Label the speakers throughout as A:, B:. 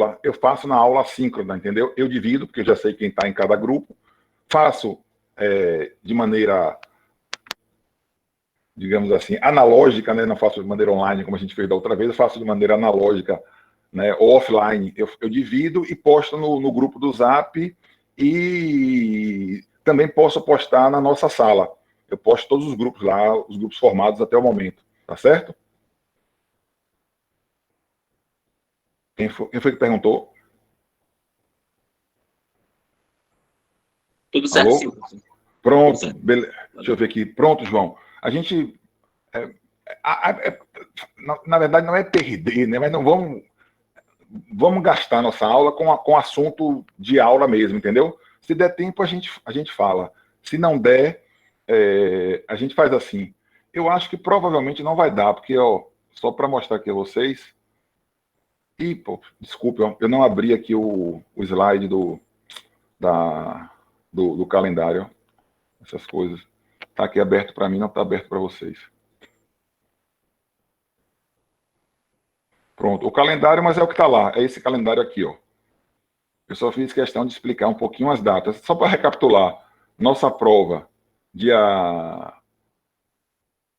A: aula, eu faço na aula assíncrona, entendeu? Eu divido, porque eu já sei quem está em cada grupo, faço de maneira, digamos assim, analógica, né? Não faço de maneira online, como a gente fez da outra vez, eu faço de maneira analógica, né? Ou offline. Eu divido e posto no grupo do Zap, e também posso postar na nossa sala. Eu posto todos os grupos lá, os grupos formados até o momento, tá certo? Quem foi que perguntou?
B: Tudo certo,
A: alô?
B: sim.
A: Pronto,
B: Tudo certo.
A: beleza. Deixa eu ver aqui. Pronto, João. A gente, na verdade, não é perder, né? Mas não vamos gastar nossa aula com assunto de aula mesmo, entendeu? Se der tempo, a gente fala. Se não der, a gente faz assim. Eu acho que provavelmente não vai dar, porque, ó, só para mostrar aqui a vocês. Ih, pô, desculpe, ó, eu não abri aqui o slide do calendário. Essas coisas. Está aqui aberto para mim, não está aberto para vocês. Pronto, o calendário, mas é o que está lá. É esse calendário aqui, ó. Eu só fiz questão de explicar um pouquinho as datas. Só para recapitular, nossa prova, dia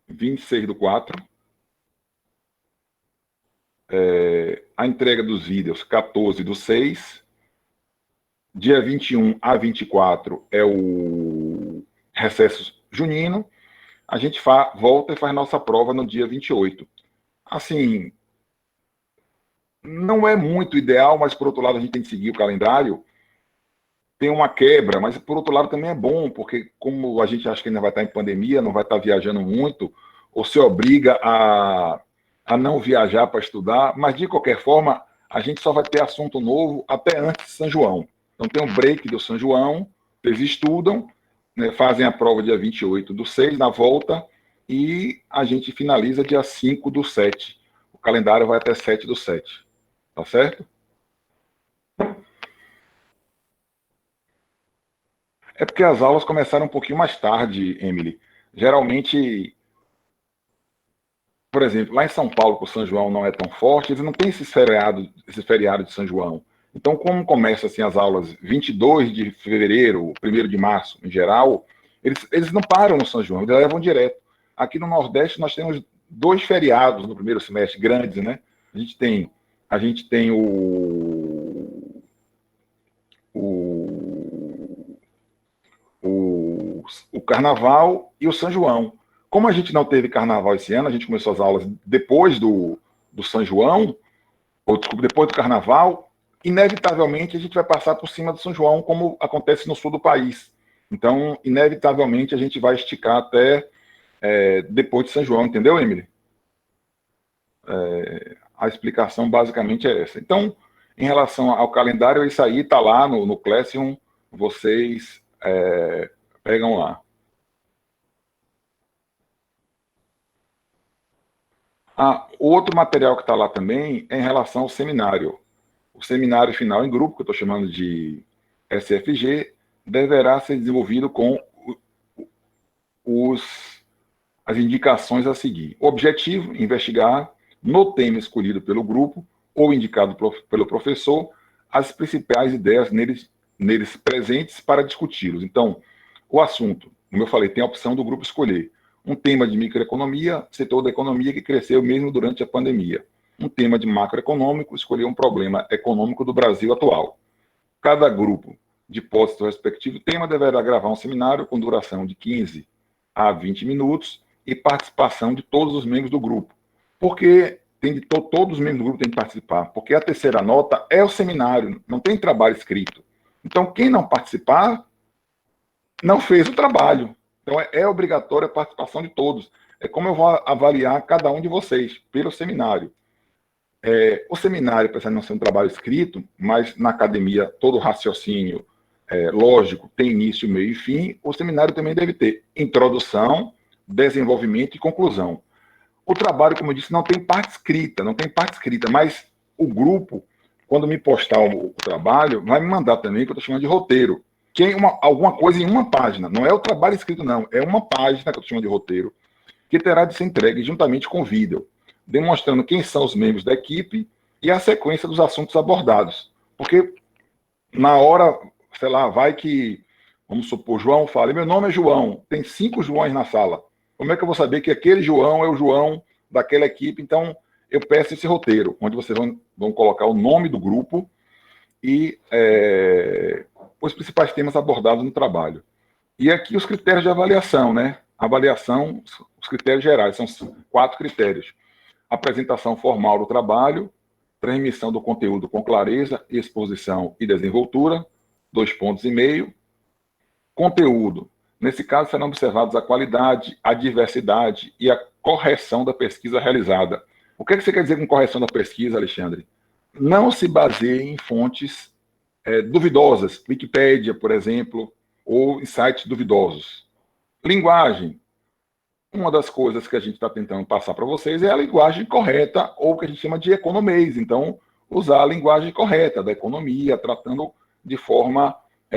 A: 26/4. A entrega dos vídeos, 14/6. Dia 21 a 24 é o recesso junino. A gente volta e faz nossa prova no dia 28. Assim, não é muito ideal, mas por outro lado a gente tem que seguir o calendário. Tem uma quebra, mas por outro lado também é bom, porque como a gente acha que ainda vai estar em pandemia, não vai estar viajando muito, ou se obriga a não viajar para estudar, mas de qualquer forma, a gente só vai ter assunto novo até antes de São João. Então tem um break do São João, eles estudam, né, fazem a prova dia 28/6 na volta, e a gente finaliza dia 5/7. O calendário vai até 7/7. Tá certo? É porque as aulas começaram um pouquinho mais tarde, Emily. Geralmente, por exemplo, lá em São Paulo, que o São João não é tão forte, eles não têm esse feriado de São João. Então, como começam assim, as aulas 22 de fevereiro, 1º de março, em geral, eles não param no São João, eles levam direto. Aqui no Nordeste, nós temos 2 feriados no primeiro semestre, grandes, né? A gente tem o Carnaval e o São João. Como a gente não teve Carnaval esse ano, a gente começou as aulas depois do São João, ou desculpa, depois do Carnaval, inevitavelmente a gente vai passar por cima do São João, como acontece no sul do país. Então, inevitavelmente a gente vai esticar até depois de São João, entendeu, Emily? A explicação basicamente é essa. Então, em relação ao calendário, isso aí está lá no Classroom, vocês pegam lá. Outro material que está lá também é em relação ao seminário. O seminário final em grupo, que eu estou chamando de SFG, deverá ser desenvolvido com as indicações a seguir. O objetivo, investigar, no tema escolhido pelo grupo ou indicado pelo professor, as principais ideias neles presentes para discuti-los. Então, o assunto, como eu falei, tem a opção do grupo escolher um tema de microeconomia, setor da economia que cresceu mesmo durante a pandemia. Um tema de macroeconômico, escolher um problema econômico do Brasil atual. Cada grupo, de posse do respectivo tema, deverá gravar um seminário com duração de 15 a 20 minutos e participação de todos os membros do grupo. Porque todos os membros do grupo têm que participar, porque a terceira nota é o seminário, não tem trabalho escrito. Então, quem não participar, não fez o trabalho. Então, é obrigatória a participação de todos. É como eu vou avaliar cada um de vocês, pelo seminário. O seminário, apesar de não ser um trabalho escrito, mas na academia todo raciocínio lógico tem início, meio e fim, o seminário também deve ter introdução, desenvolvimento e conclusão. O trabalho, como eu disse, não tem parte escrita, mas o grupo, quando me postar o trabalho, vai me mandar também, que eu estou chamando de roteiro, que é alguma coisa em uma página. Não é o trabalho escrito, não. É uma página, que eu estou chamando de roteiro, que terá de ser entregue juntamente com o vídeo, demonstrando quem são os membros da equipe e a sequência dos assuntos abordados. Porque na hora, sei lá, vai que, vamos supor, João fala, meu nome é João, tem 5 Joões na sala. Como é que eu vou saber que aquele João é o João daquela equipe? Então, eu peço esse roteiro, onde vocês vão colocar o nome do grupo e os principais temas abordados no trabalho. E aqui os critérios de avaliação, né? Avaliação, os critérios gerais, são 4 critérios. Apresentação formal do trabalho, transmissão do conteúdo com clareza, exposição e desenvoltura, 2,5 pontos. Conteúdo. Nesse caso, serão observados a qualidade, a diversidade e a correção da pesquisa realizada. O que você quer dizer com correção da pesquisa, Alexandre? Não se baseie em fontes duvidosas, Wikipédia, por exemplo, ou em sites duvidosos. Linguagem. Uma das coisas que a gente está tentando passar para vocês é a linguagem correta, ou o que a gente chama de economês. Então, usar a linguagem correta da economia, tratando de forma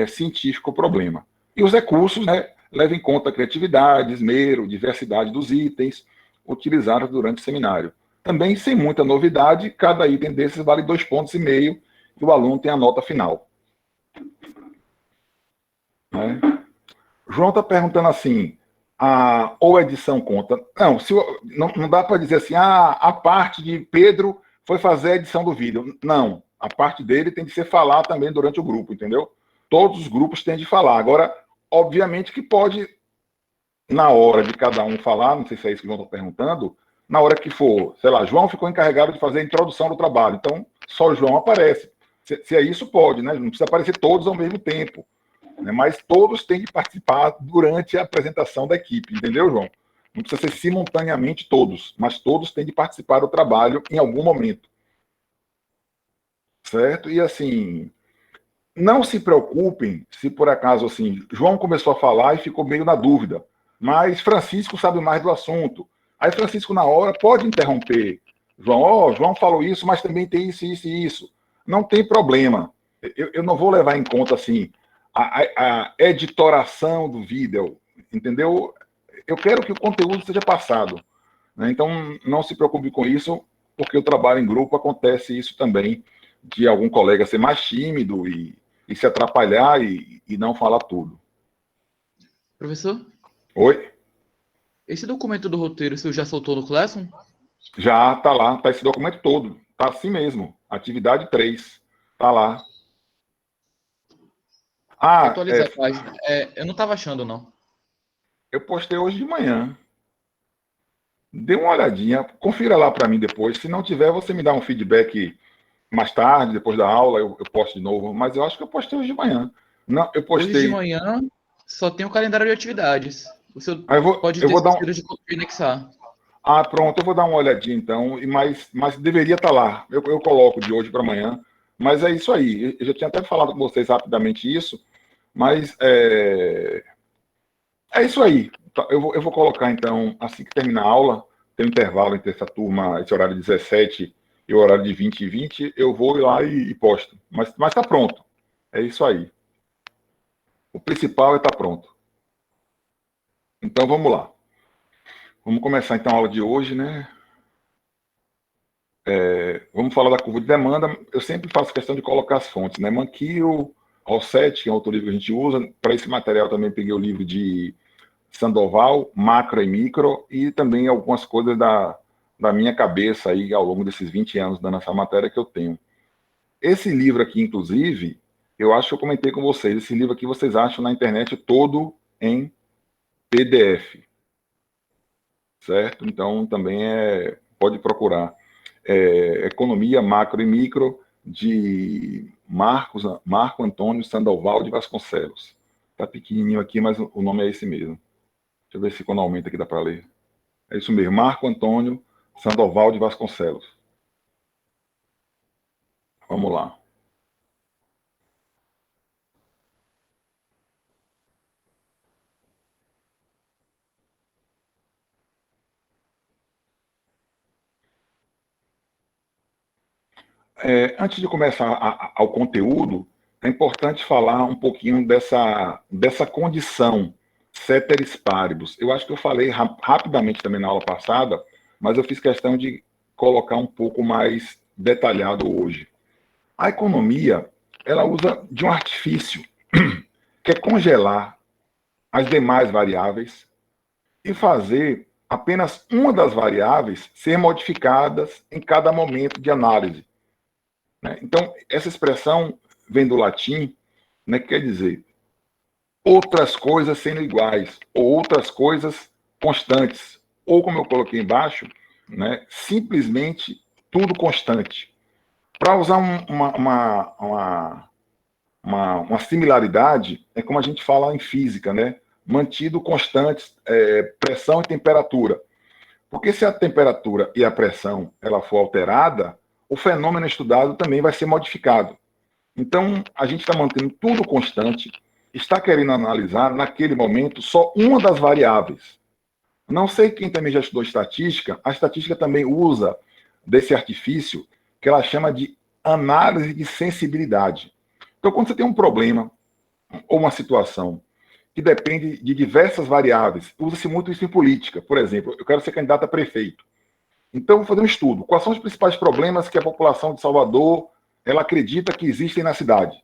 A: científica o problema. E os recursos, né, levem em conta a criatividade, esmero, diversidade dos itens utilizados durante o seminário. Também, sem muita novidade, cada item desses vale 2,5 pontos e o aluno tem a nota final. Né? João está perguntando assim, ou edição conta. Não dá para dizer assim, a parte de Pedro foi fazer a edição do vídeo. Não, a parte dele tem de ser falar também durante o grupo, entendeu? Todos os grupos têm de falar. Agora, obviamente que pode, na hora de cada um falar, não sei se é isso que o João está perguntando, na hora que for, sei lá, João ficou encarregado de fazer a introdução do trabalho, então só o João aparece. Se é isso, pode, né? Não precisa aparecer todos ao mesmo tempo, né? Mas todos têm de participar durante a apresentação da equipe, entendeu, João? Não precisa ser simultaneamente todos, mas todos têm de participar do trabalho em algum momento. Certo? E assim, não se preocupem se por acaso assim, João começou a falar e ficou meio na dúvida, mas Francisco sabe mais do assunto. Aí Francisco, na hora, pode interromper. João, João falou isso, mas também tem isso, isso e isso. Não tem problema. Eu não vou levar em conta assim a editoração do vídeo, entendeu? Eu quero que o conteúdo seja passado. Né? Então, não se preocupe com isso, porque o trabalho em grupo acontece isso também, de algum colega ser mais tímido e se atrapalhar e não falar tudo.
B: Professor?
A: Oi?
B: Esse documento do roteiro, o senhor já soltou no Classroom?
A: Já está lá, está esse documento todo. Está assim mesmo. Atividade 3. Está lá.
B: Atualizar a página. Eu não estava achando, não.
A: Eu postei hoje de manhã. Dê uma olhadinha. Confira lá para mim depois. Se não tiver, você me dá um feedback mais tarde, depois da aula, eu posto de novo. Mas eu acho que eu postei hoje de manhã. Não, eu postei...
B: Hoje de manhã só tem o calendário de atividades. O senhor pode
A: ter
B: esquecido de anexar.
A: Pronto, eu vou dar uma olhadinha então, mas deveria estar lá. Eu coloco de hoje para amanhã. Mas é isso aí. Eu já tinha até falado com vocês rapidamente isso, mas é isso aí. Eu vou colocar então, assim que terminar a aula, tem um intervalo entre essa turma, esse horário de 17 e o horário de 20 e 20, eu vou ir lá e posto. Mas está pronto. É isso aí. O principal é estar pronto. Então vamos lá. Vamos começar então a aula de hoje, né? Vamos falar da curva de demanda. Eu sempre faço questão de colocar as fontes, né? Mankiw, Rossetti, que é outro livro que a gente usa. Para esse material também peguei o livro de Sandoval, Macro e Micro, e também algumas coisas da minha cabeça aí ao longo desses 20 anos dando essa matéria que eu tenho. Esse livro aqui, inclusive, eu acho que eu comentei com vocês, esse livro aqui vocês acham na internet todo em PDF. Certo? Então, também pode procurar. Economia, Macro e Micro, de Marco Antônio Sandoval de Vasconcelos. Está pequenininho aqui, mas o nome é esse mesmo. Deixa eu ver se quando aumenta aqui dá para ler. É isso mesmo, Marco Antônio Sandoval de Vasconcelos. Vamos lá. Antes de começar ao conteúdo, é importante falar um pouquinho dessa condição ceteris paribus. Eu acho que eu falei rapidamente também na aula passada, mas eu fiz questão de colocar um pouco mais detalhado hoje. A economia, ela usa de um artifício, que é congelar as demais variáveis e fazer apenas uma das variáveis ser modificadas em cada momento de análise, né? Então, essa expressão vem do latim, né, que quer dizer outras coisas sendo iguais, ou outras coisas constantes, ou como eu coloquei embaixo, né, simplesmente tudo constante. Para usar uma similaridade, é como a gente fala em física, né? Mantido constantes pressão e temperatura. Porque se a temperatura e a pressão ela for alterada, o fenômeno estudado também vai ser modificado. Então, a gente está mantendo tudo constante, está querendo analisar, naquele momento, só uma das variáveis. Não sei quem também já estudou estatística, a estatística também usa desse artifício que ela chama de análise de sensibilidade. Então, quando você tem um problema ou uma situação que depende de diversas variáveis, usa-se muito isso em política. Por exemplo, eu quero ser candidato a prefeito. Então, vou fazer um estudo. Quais são os principais problemas que a população de Salvador ela acredita que existem na cidade?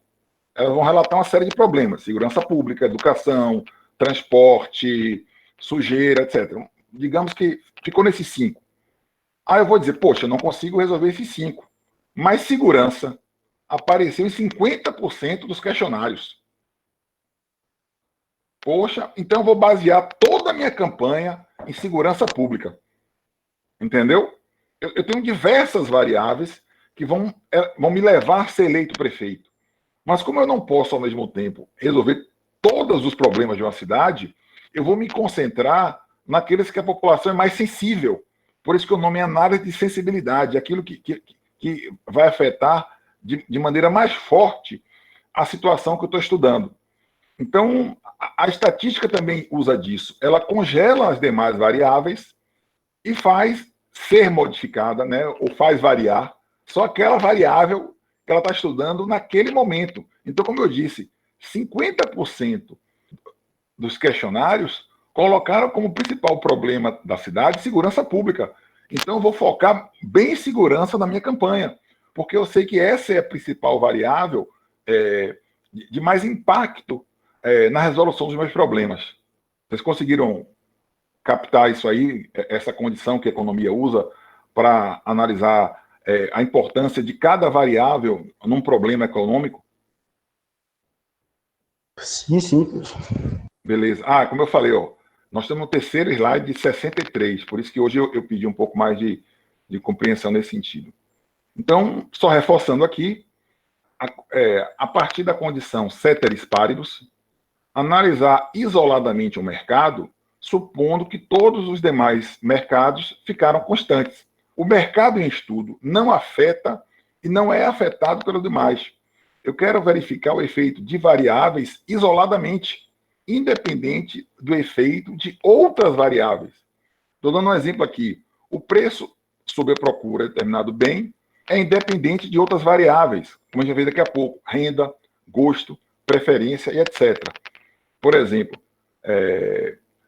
A: Elas vão relatar uma série de problemas: segurança pública, educação, transporte, sujeira, etc. Digamos que ficou nesses 5. Aí eu vou dizer, poxa, eu não consigo resolver esses 5. Mas segurança apareceu em 50% dos questionários. Poxa, então eu vou basear toda a minha campanha em segurança pública. Entendeu? Eu tenho diversas variáveis que vão me levar a ser eleito prefeito. Mas como eu não posso, ao mesmo tempo, resolver todos os problemas de uma cidade, eu vou me concentrar naqueles que a população é mais sensível. Por isso que o nome é análise de sensibilidade, aquilo que vai afetar de maneira mais forte a situação que eu estou estudando. Então, a estatística também usa disso. Ela congela as demais variáveis e faz ser modificada, né, ou faz variar só aquela variável que ela está estudando naquele momento. Então, como eu disse, 50% dos questionários colocaram como principal problema da cidade segurança pública. Então, eu vou focar bem em segurança na minha campanha, porque eu sei que essa é a principal variável de mais impacto na resolução dos meus problemas. Vocês conseguiram captar isso aí, essa condição que a economia usa para analisar a importância de cada variável num problema econômico?
C: Sim, sim.
A: Beleza. Ah, como eu falei, ó, nós temos no terceiro slide de 63, por isso que hoje eu pedi um pouco mais de compreensão nesse sentido. Então, só reforçando aqui, a partir da condição ceteris paribus, analisar isoladamente o mercado, supondo que todos os demais mercados ficaram constantes. O mercado em estudo não afeta e não é afetado pelos demais. Eu quero verificar o efeito de variáveis isoladamente, independente do efeito de outras variáveis. Estou dando um exemplo aqui. O preço sobre a procura de determinado bem é independente de outras variáveis, como a gente vai ver daqui a pouco: renda, gosto, preferência e etc. Por exemplo,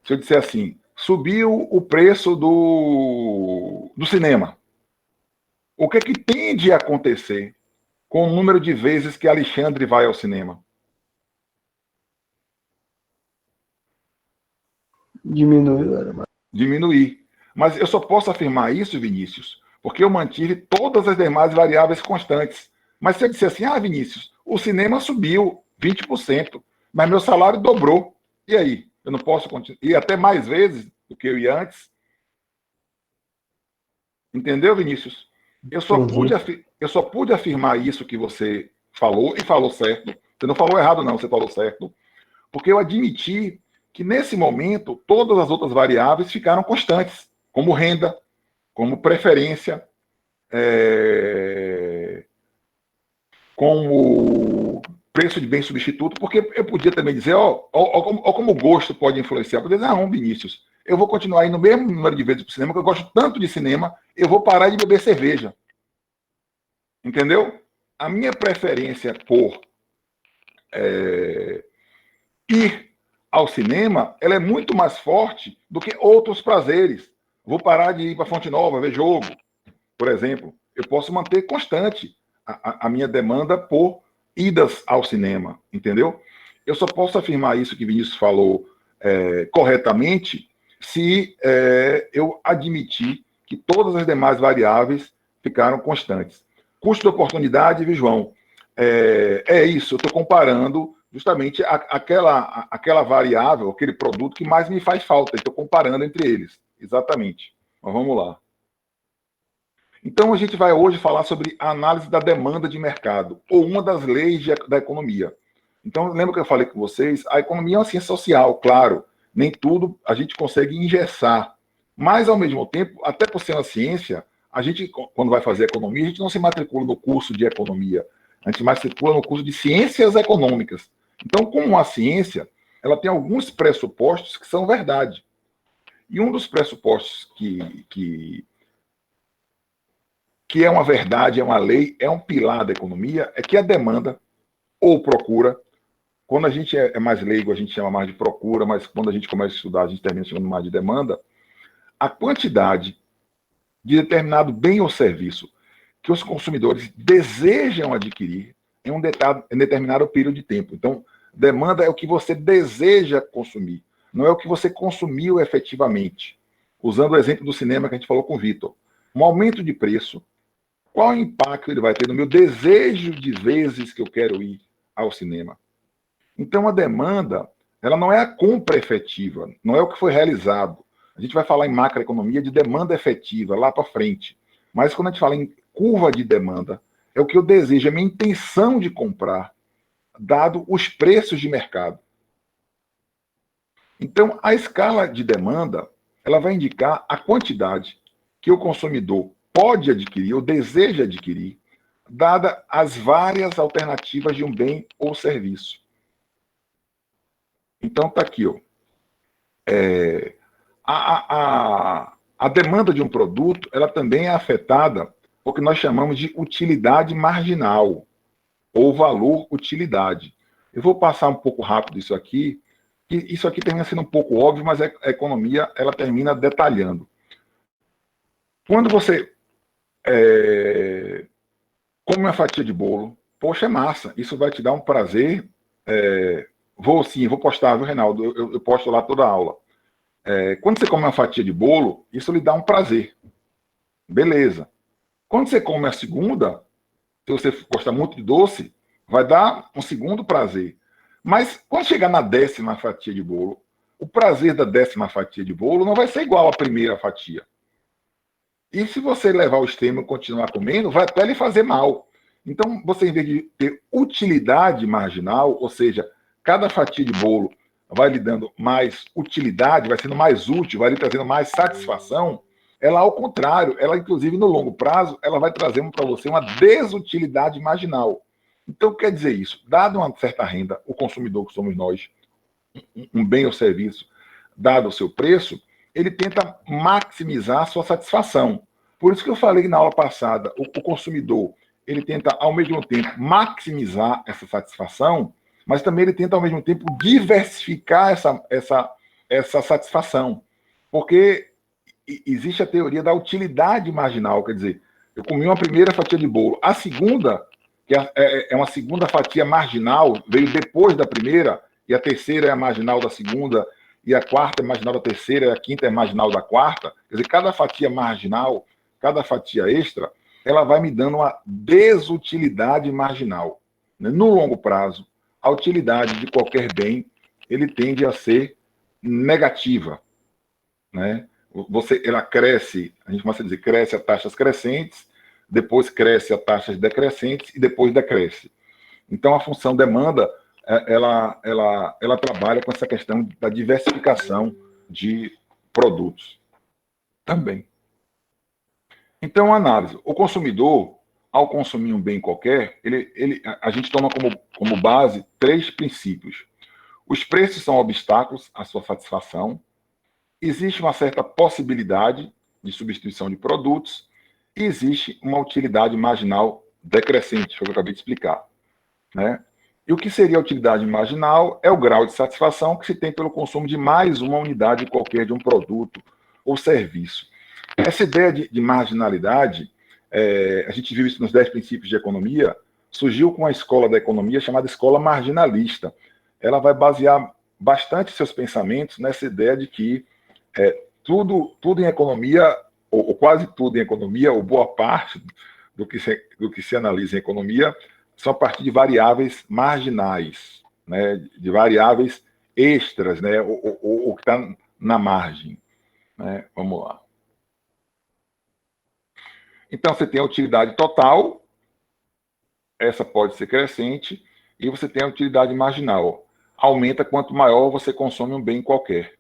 A: se eu disser assim, subiu o preço do cinema, o que é que tende a acontecer com o número de vezes que Alexandre vai ao cinema? Diminuir. Mas eu só posso afirmar isso, Vinícius, porque eu mantive todas as demais variáveis constantes. Mas se eu disser assim, Vinícius, o cinema subiu 20%, mas meu salário dobrou. E aí? Eu não posso ir até mais vezes do que eu ia antes? Entendeu, Vinícius? Eu só pude afirmar isso que você falou, e falou certo. Você não falou errado, não, você falou certo. Porque eu admiti que, nesse momento, todas as outras variáveis ficaram constantes, como renda, como preferência, como preço de bem substituto, porque eu podia também dizer, como o gosto pode influenciar. Eu podia dizer, não, Vinícius, eu vou continuar indo no mesmo número de vezes para o cinema, que eu gosto tanto de cinema, eu vou parar de beber cerveja. Entendeu? A minha preferência por ir ao cinema, ela é muito mais forte do que outros prazeres. Vou parar de ir para Fonte Nova ver jogo, por exemplo. eu posso manter constante a minha demanda por idas ao cinema, entendeu? Eu só posso afirmar isso que Vinícius falou corretamente se eu admitir que todas as demais variáveis ficaram constantes. Custo de oportunidade, viu, João? Isso, eu estou comparando justamente aquela variável, aquele produto que mais me faz falta, estou comparando entre eles, exatamente. Mas vamos lá. Então, a gente vai hoje falar sobre a análise da demanda de mercado, ou uma das leis da economia. Então, lembra que eu falei com vocês? A economia é uma ciência social, claro. Nem tudo a gente consegue engessar. Mas, ao mesmo tempo, até por ser uma ciência, a gente, quando vai fazer economia, a gente não se matricula no curso de economia. A gente matricula no curso de ciências econômicas. Então, como a ciência, ela tem alguns pressupostos que são verdade. E um dos pressupostos que é uma verdade, é uma lei, é um pilar da economia, é que a demanda ou procura, quando a gente é mais leigo, a gente chama mais de procura, mas quando a gente começa a estudar, a gente termina chamando mais de demanda, a quantidade de determinado bem ou serviço que os consumidores desejam adquirir em um determinado período de tempo. Então, demanda é o que você deseja consumir, não é o que você consumiu efetivamente. Usando o exemplo do cinema que a gente falou com o Vitor. Um aumento de preço, qual impacto ele vai ter no meu desejo de vezes que eu quero ir ao cinema? Então, a demanda, ela não é a compra efetiva, não é o que foi realizado. A gente vai falar em macroeconomia de demanda efetiva lá para frente. Mas quando a gente fala em curva de demanda, é o que eu desejo, é a minha intenção de comprar, dado os preços de mercado. Então, a escala de demanda, ela vai indicar a quantidade que o consumidor pode adquirir ou deseja adquirir, dada as várias alternativas de um bem ou serviço. Então, está aqui, ó. A demanda de um produto, ela também é afetada por que nós chamamos de utilidade marginal, ou valor utilidade. Eu vou passar um pouco rápido isso aqui, que isso aqui termina sendo um pouco óbvio, mas a economia, ela termina detalhando. Quando você come uma fatia de bolo, poxa, é massa, isso vai te dar um prazer. Vou postar, viu, Reinaldo? Eu posto lá toda a aula. Quando você come uma fatia de bolo, isso lhe dá um prazer. Beleza. Quando você come a segunda, se você gosta muito de doce, vai dar um segundo prazer. Mas quando chegar na 10ª fatia de bolo, o prazer da 10ª fatia de bolo não vai ser igual à primeira fatia. E se você levar ao extremo e continuar comendo, vai até lhe fazer mal. Então, você, em vez de ter utilidade marginal, ou seja, cada fatia de bolo vai lhe dando mais utilidade, vai sendo mais útil, vai lhe trazendo mais satisfação, ela, ao contrário, ela, inclusive, no longo prazo, ela vai trazendo para você uma desutilidade marginal. Então, quer dizer isso? Dado uma certa renda, o consumidor, que somos nós, um bem ou serviço, dado o seu preço, ele tenta maximizar a sua satisfação. Por isso que eu falei na aula passada, o consumidor, ele tenta, ao mesmo tempo, maximizar essa satisfação, mas também ele tenta, ao mesmo tempo, diversificar essa satisfação. Porque existe a teoria da utilidade marginal, quer dizer, eu comi uma primeira fatia de bolo, a segunda, que é uma segunda fatia marginal, veio depois da primeira, e a terceira é a marginal da segunda, e a quarta é marginal da terceira, e a quinta é marginal da quarta. Quer dizer, cada fatia marginal, cada fatia extra, ela vai me dando uma desutilidade marginal. No longo prazo, a utilidade de qualquer bem, ele tende a ser negativa, né? Ela cresce, a gente começa a dizer, cresce a taxas crescentes, depois cresce a taxas decrescentes e depois decresce. Então, a função demanda, ela trabalha com essa questão da diversificação de produtos também. Então, análise. O consumidor, ao consumir um bem qualquer, a gente toma como base 3 princípios. Os preços são obstáculos à sua satisfação. Existe uma certa possibilidade de substituição de produtos e existe uma utilidade marginal decrescente, foi o que eu acabei de explicar, né? E o que seria a utilidade marginal é o grau de satisfação que se tem pelo consumo de mais uma unidade qualquer de um produto ou serviço. Essa ideia de marginalidade, a gente viu isso nos 10 princípios de economia, surgiu com uma escola da economia chamada escola marginalista. Ela vai basear bastante seus pensamentos nessa ideia de que tudo em economia, ou quase tudo em economia, ou boa parte do que se analisa em economia, são a partir de variáveis marginais, né, de variáveis extras, né, o que está na margem. Né? Vamos lá. Então, você tem a utilidade total, essa pode ser crescente, e você tem a utilidade marginal. Aumenta quanto maior você consome um bem qualquer.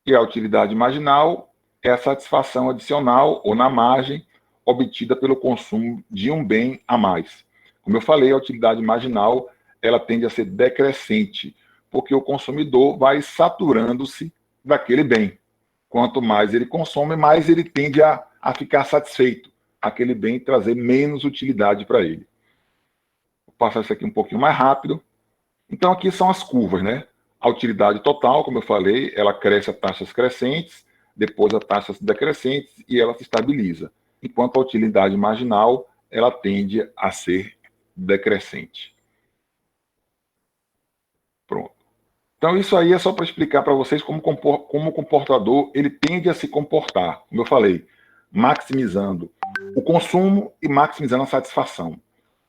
A: E a utilidade marginal é a satisfação adicional ou na margem obtida pelo consumo de um bem a mais. Como eu falei, a utilidade marginal ela tende a ser decrescente, porque o consumidor vai saturando-se daquele bem. Quanto mais ele consome, mais ele tende a ficar satisfeito. Aquele bem trazer menos utilidade para ele. Vou passar isso aqui um pouquinho mais rápido. Então, aqui são as curvas, né? A utilidade total, como eu falei, ela cresce a taxas crescentes, depois a taxas decrescentes e ela se estabiliza. Enquanto a utilidade marginal, ela tende a ser decrescente. Pronto. Então, isso aí é só para explicar para vocês como o comportador ele tende a se comportar. Como eu falei, maximizando o consumo e maximizando a satisfação.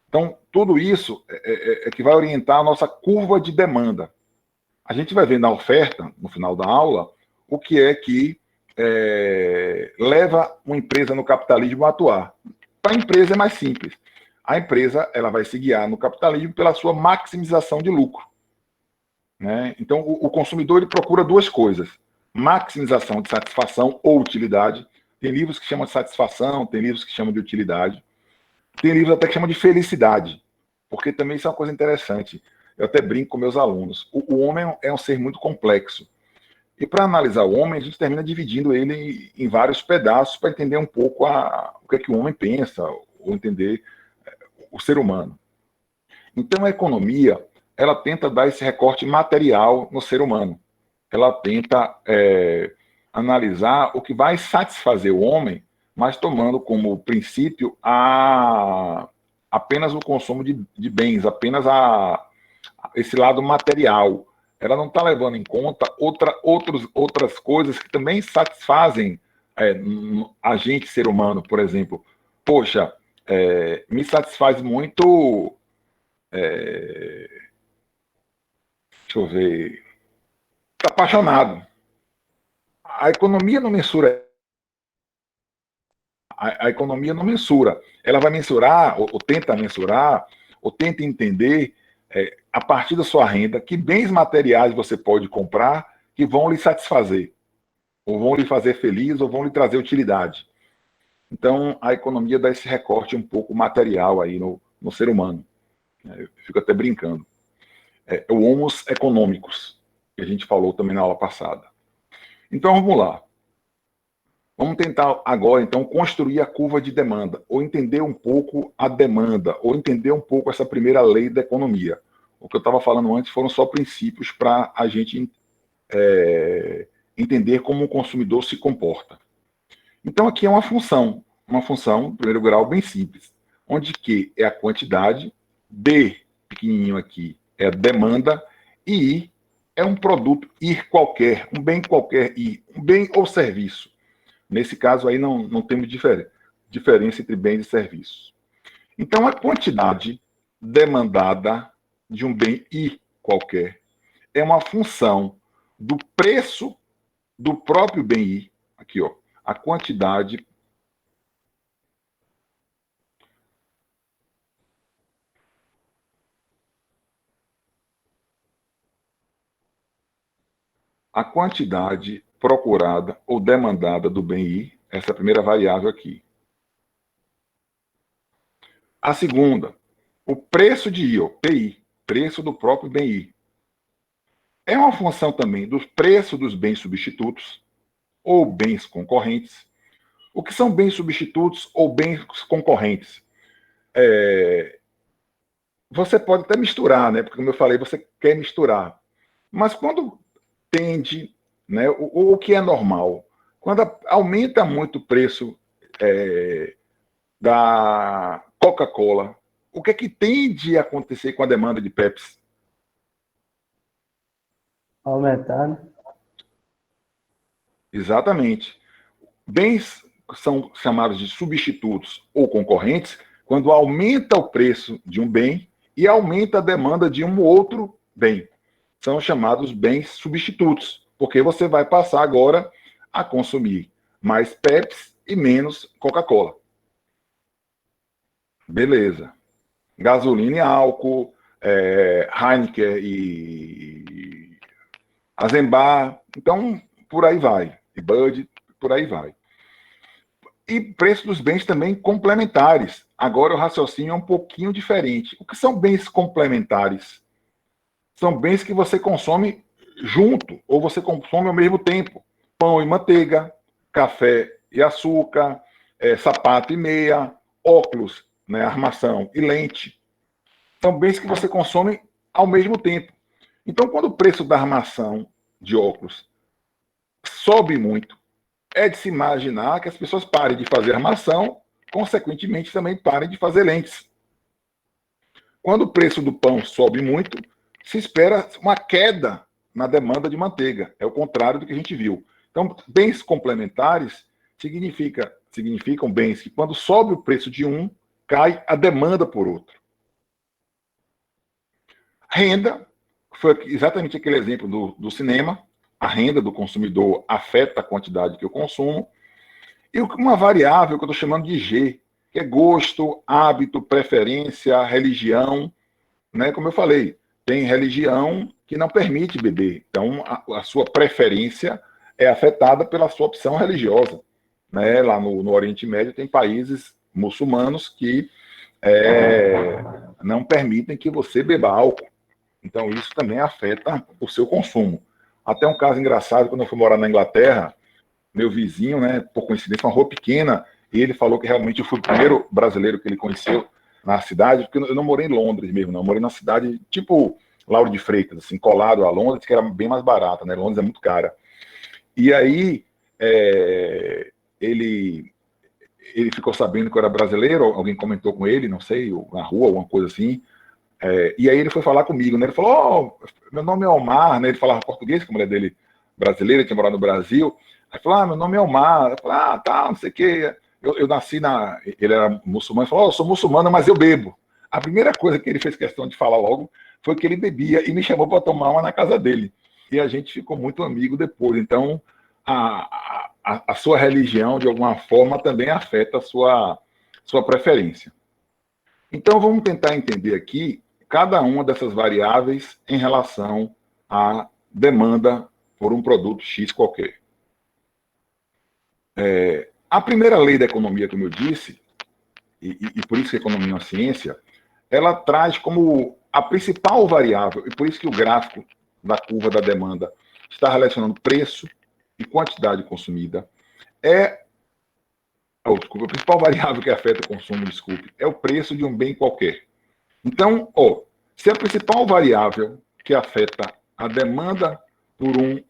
A: Então, tudo isso é que vai orientar a nossa curva de demanda. A gente vai ver na oferta, no final da aula, o que é que leva uma empresa no capitalismo a atuar. Para a empresa é mais simples. A empresa ela vai se guiar no capitalismo pela sua maximização de lucro. Né? Então, o consumidor ele procura duas coisas: maximização de satisfação ou utilidade. Tem livros que chamam de satisfação, tem livros que chamam de utilidade. Tem livros até que chamam de felicidade, porque também isso é uma coisa interessante. Eu até brinco com meus alunos. O homem é um ser muito complexo. E para analisar o homem, a gente termina dividindo ele em vários pedaços para entender um pouco o que é que o homem pensa, ou entender o ser humano. Então, a economia, ela tenta dar esse recorte material no ser humano. Ela tenta analisar o que vai satisfazer o homem, mas tomando como princípio apenas o consumo de bens, apenas esse lado material. Ela não está levando em conta outras coisas que também satisfazem a gente, ser humano, por exemplo. Poxa, me satisfaz muito... deixa eu ver... apaixonado. A economia não mensura. A economia não mensura. Ela vai mensurar, ou tenta mensurar, ou tenta entender, a partir da sua renda, que bens materiais você pode comprar que vão lhe satisfazer, ou vão lhe fazer feliz, ou vão lhe trazer utilidade. Então, a economia dá esse recorte um pouco material aí no ser humano. Eu fico até brincando. O homos econômicos, que a gente falou também na aula passada. Então, vamos lá. Vamos tentar agora, então, construir a curva de demanda, ou entender um pouco a demanda, ou entender um pouco essa primeira lei da economia. O que eu estava falando antes foram só princípios para a gente entender como o consumidor se comporta. Então, aqui é uma função, primeiro grau, bem simples, onde Q é a quantidade, D, pequenininho aqui, é a demanda, e I é um produto, ir qualquer, um bem qualquer, ir, um bem ou serviço. Nesse caso aí não temos diferença entre bens e serviços. Então, a quantidade demandada de um bem I qualquer é uma função do preço do próprio bem I. Aqui, ó, a quantidade procurada ou demandada do bem I, essa é a primeira variável aqui. A segunda, o preço de I, ó, PI, preço do próprio bem I. É uma função também do preço dos bens substitutos ou bens concorrentes. O que são bens substitutos ou bens concorrentes? Você pode até misturar, né? Porque, como eu falei, você quer misturar. Mas quando tende, né, o que é normal, quando aumenta muito o preço da Coca-Cola, o que é que tende a acontecer com a demanda de Pepsi?
C: Aumentar, né?
A: Exatamente. Bens são chamados de substitutos ou concorrentes quando aumenta o preço de um bem e aumenta a demanda de um outro bem. São chamados bens substitutos, porque você vai passar agora a consumir mais Pepsi e menos Coca-Cola. Beleza. Gasolina e álcool, Heineken e Eisenbahn, então por aí vai. E Bud, por aí vai. E preço dos bens também complementares. Agora o raciocínio é um pouquinho diferente. O que são bens complementares? São bens que você consome junto, ou você consome ao mesmo tempo. Pão e manteiga, café e açúcar, sapato e meia, óculos, né, armação e lente. São bens que você consome ao mesmo tempo. Então, quando o preço da armação de óculos sobe muito, é de se imaginar que as pessoas parem de fazer armação, consequentemente também parem de fazer lentes. Quando o preço do pão sobe muito, se espera uma queda na demanda de manteiga. É o contrário do que a gente viu. Então, bens complementares significam bens que, quando sobe o preço de um, cai a demanda por outro. Renda, foi exatamente aquele exemplo do cinema. A renda do consumidor afeta a quantidade que eu consumo. E uma variável que eu estou chamando de G, que é gosto, hábito, preferência, religião. Né? Como eu falei, tem religião que não permite beber. Então, a sua preferência é afetada pela sua opção religiosa. Né? Lá no Oriente Médio tem países muçulmanos que não permitem que você beba álcool. Então, isso também afeta o seu consumo. Até um caso engraçado, quando eu fui morar na Inglaterra, meu vizinho, né, por coincidência, uma rua pequena, e ele falou que realmente eu fui o primeiro brasileiro que ele conheceu na cidade, porque eu não morei em Londres mesmo, não. Eu morei na cidade tipo Lauro de Freitas, assim, colado a Londres, que era bem mais barata, né? Londres é muito cara. E aí, ele ficou sabendo que eu era brasileiro, alguém comentou com ele, não sei, na rua, alguma coisa assim. E aí ele foi falar comigo, né? Ele falou, meu nome é Omar, né? Ele falava português, que a mulher dele brasileira, tinha morado no Brasil. Aí falou, meu nome é Omar. Eu falei, tá, não sei o quê. Eu nasci ele era muçulmano, ele falou, eu sou muçulmano, mas eu bebo. A primeira coisa que ele fez questão de falar logo foi que ele bebia e me chamou para tomar uma na casa dele. E a gente ficou muito amigo depois. Então, a sua religião, de alguma forma, também afeta a sua preferência. Então, vamos tentar entender aqui cada uma dessas variáveis em relação à demanda por um produto X qualquer. A primeira lei da economia, como eu disse, e por isso que a economia é uma ciência, ela traz como a principal variável, e por isso que o gráfico da curva da demanda está relacionando preço e quantidade consumida, a principal variável que afeta o consumo, é o preço de um bem qualquer. Então, se a principal variável que afeta a demanda por um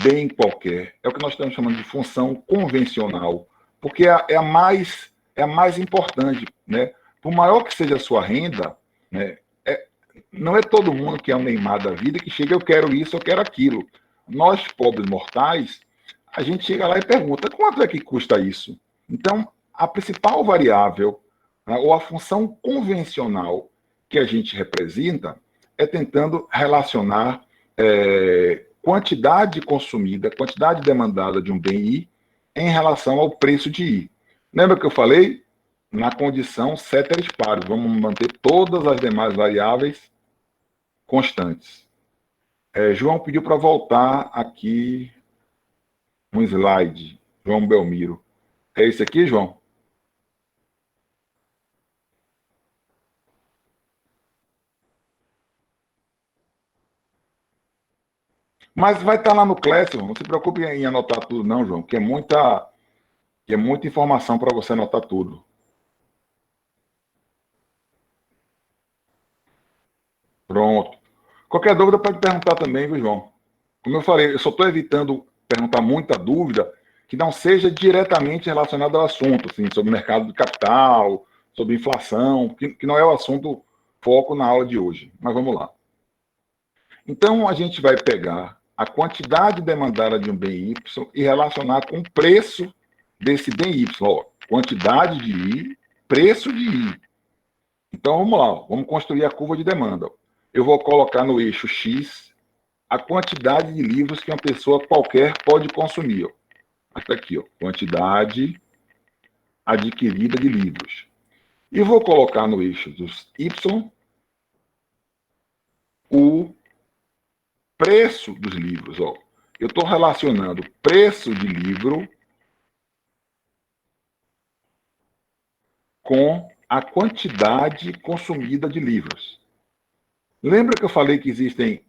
A: bem qualquer é o que nós estamos chamando de função convencional, porque é a mais importante, né? Por maior que seja a sua renda, né, não é todo mundo que é um Neymar da vida que chega, eu quero isso, eu quero aquilo. Nós, pobres mortais, a gente chega lá e pergunta, quanto é que custa isso? Então, a principal variável, né, ou a função convencional que a gente representa é tentando relacionar quantidade consumida, quantidade demandada de um bem I em relação ao preço de I. Lembra que eu falei? Na condição ceteris paribus, vamos manter todas as demais variáveis constantes. João pediu para voltar aqui um slide. João Belmiro. É esse aqui, João? Mas vai estar lá no Classroom, não se preocupe em anotar tudo não, João, que é muita informação para você anotar tudo. Pronto. Qualquer dúvida pode perguntar também, viu, João? Como eu falei, eu só estou evitando perguntar muita dúvida, que não seja diretamente relacionado ao assunto, assim, sobre mercado de capital, sobre inflação, que não é o assunto foco na aula de hoje. Mas vamos lá. Então, a gente vai pegar a quantidade demandada de um bem Y e relacionar com o preço desse bem Y. Ó, quantidade de I, preço de I. Então, vamos lá. Vamos construir a curva de demanda. Eu vou colocar no eixo X a quantidade de livros que uma pessoa qualquer pode consumir. Até aqui, ó, quantidade adquirida de livros. E vou colocar no eixo dos Y o preço dos livros. Ó. Eu estou relacionando preço de livro com a quantidade consumida de livros. Lembra que eu falei que existem...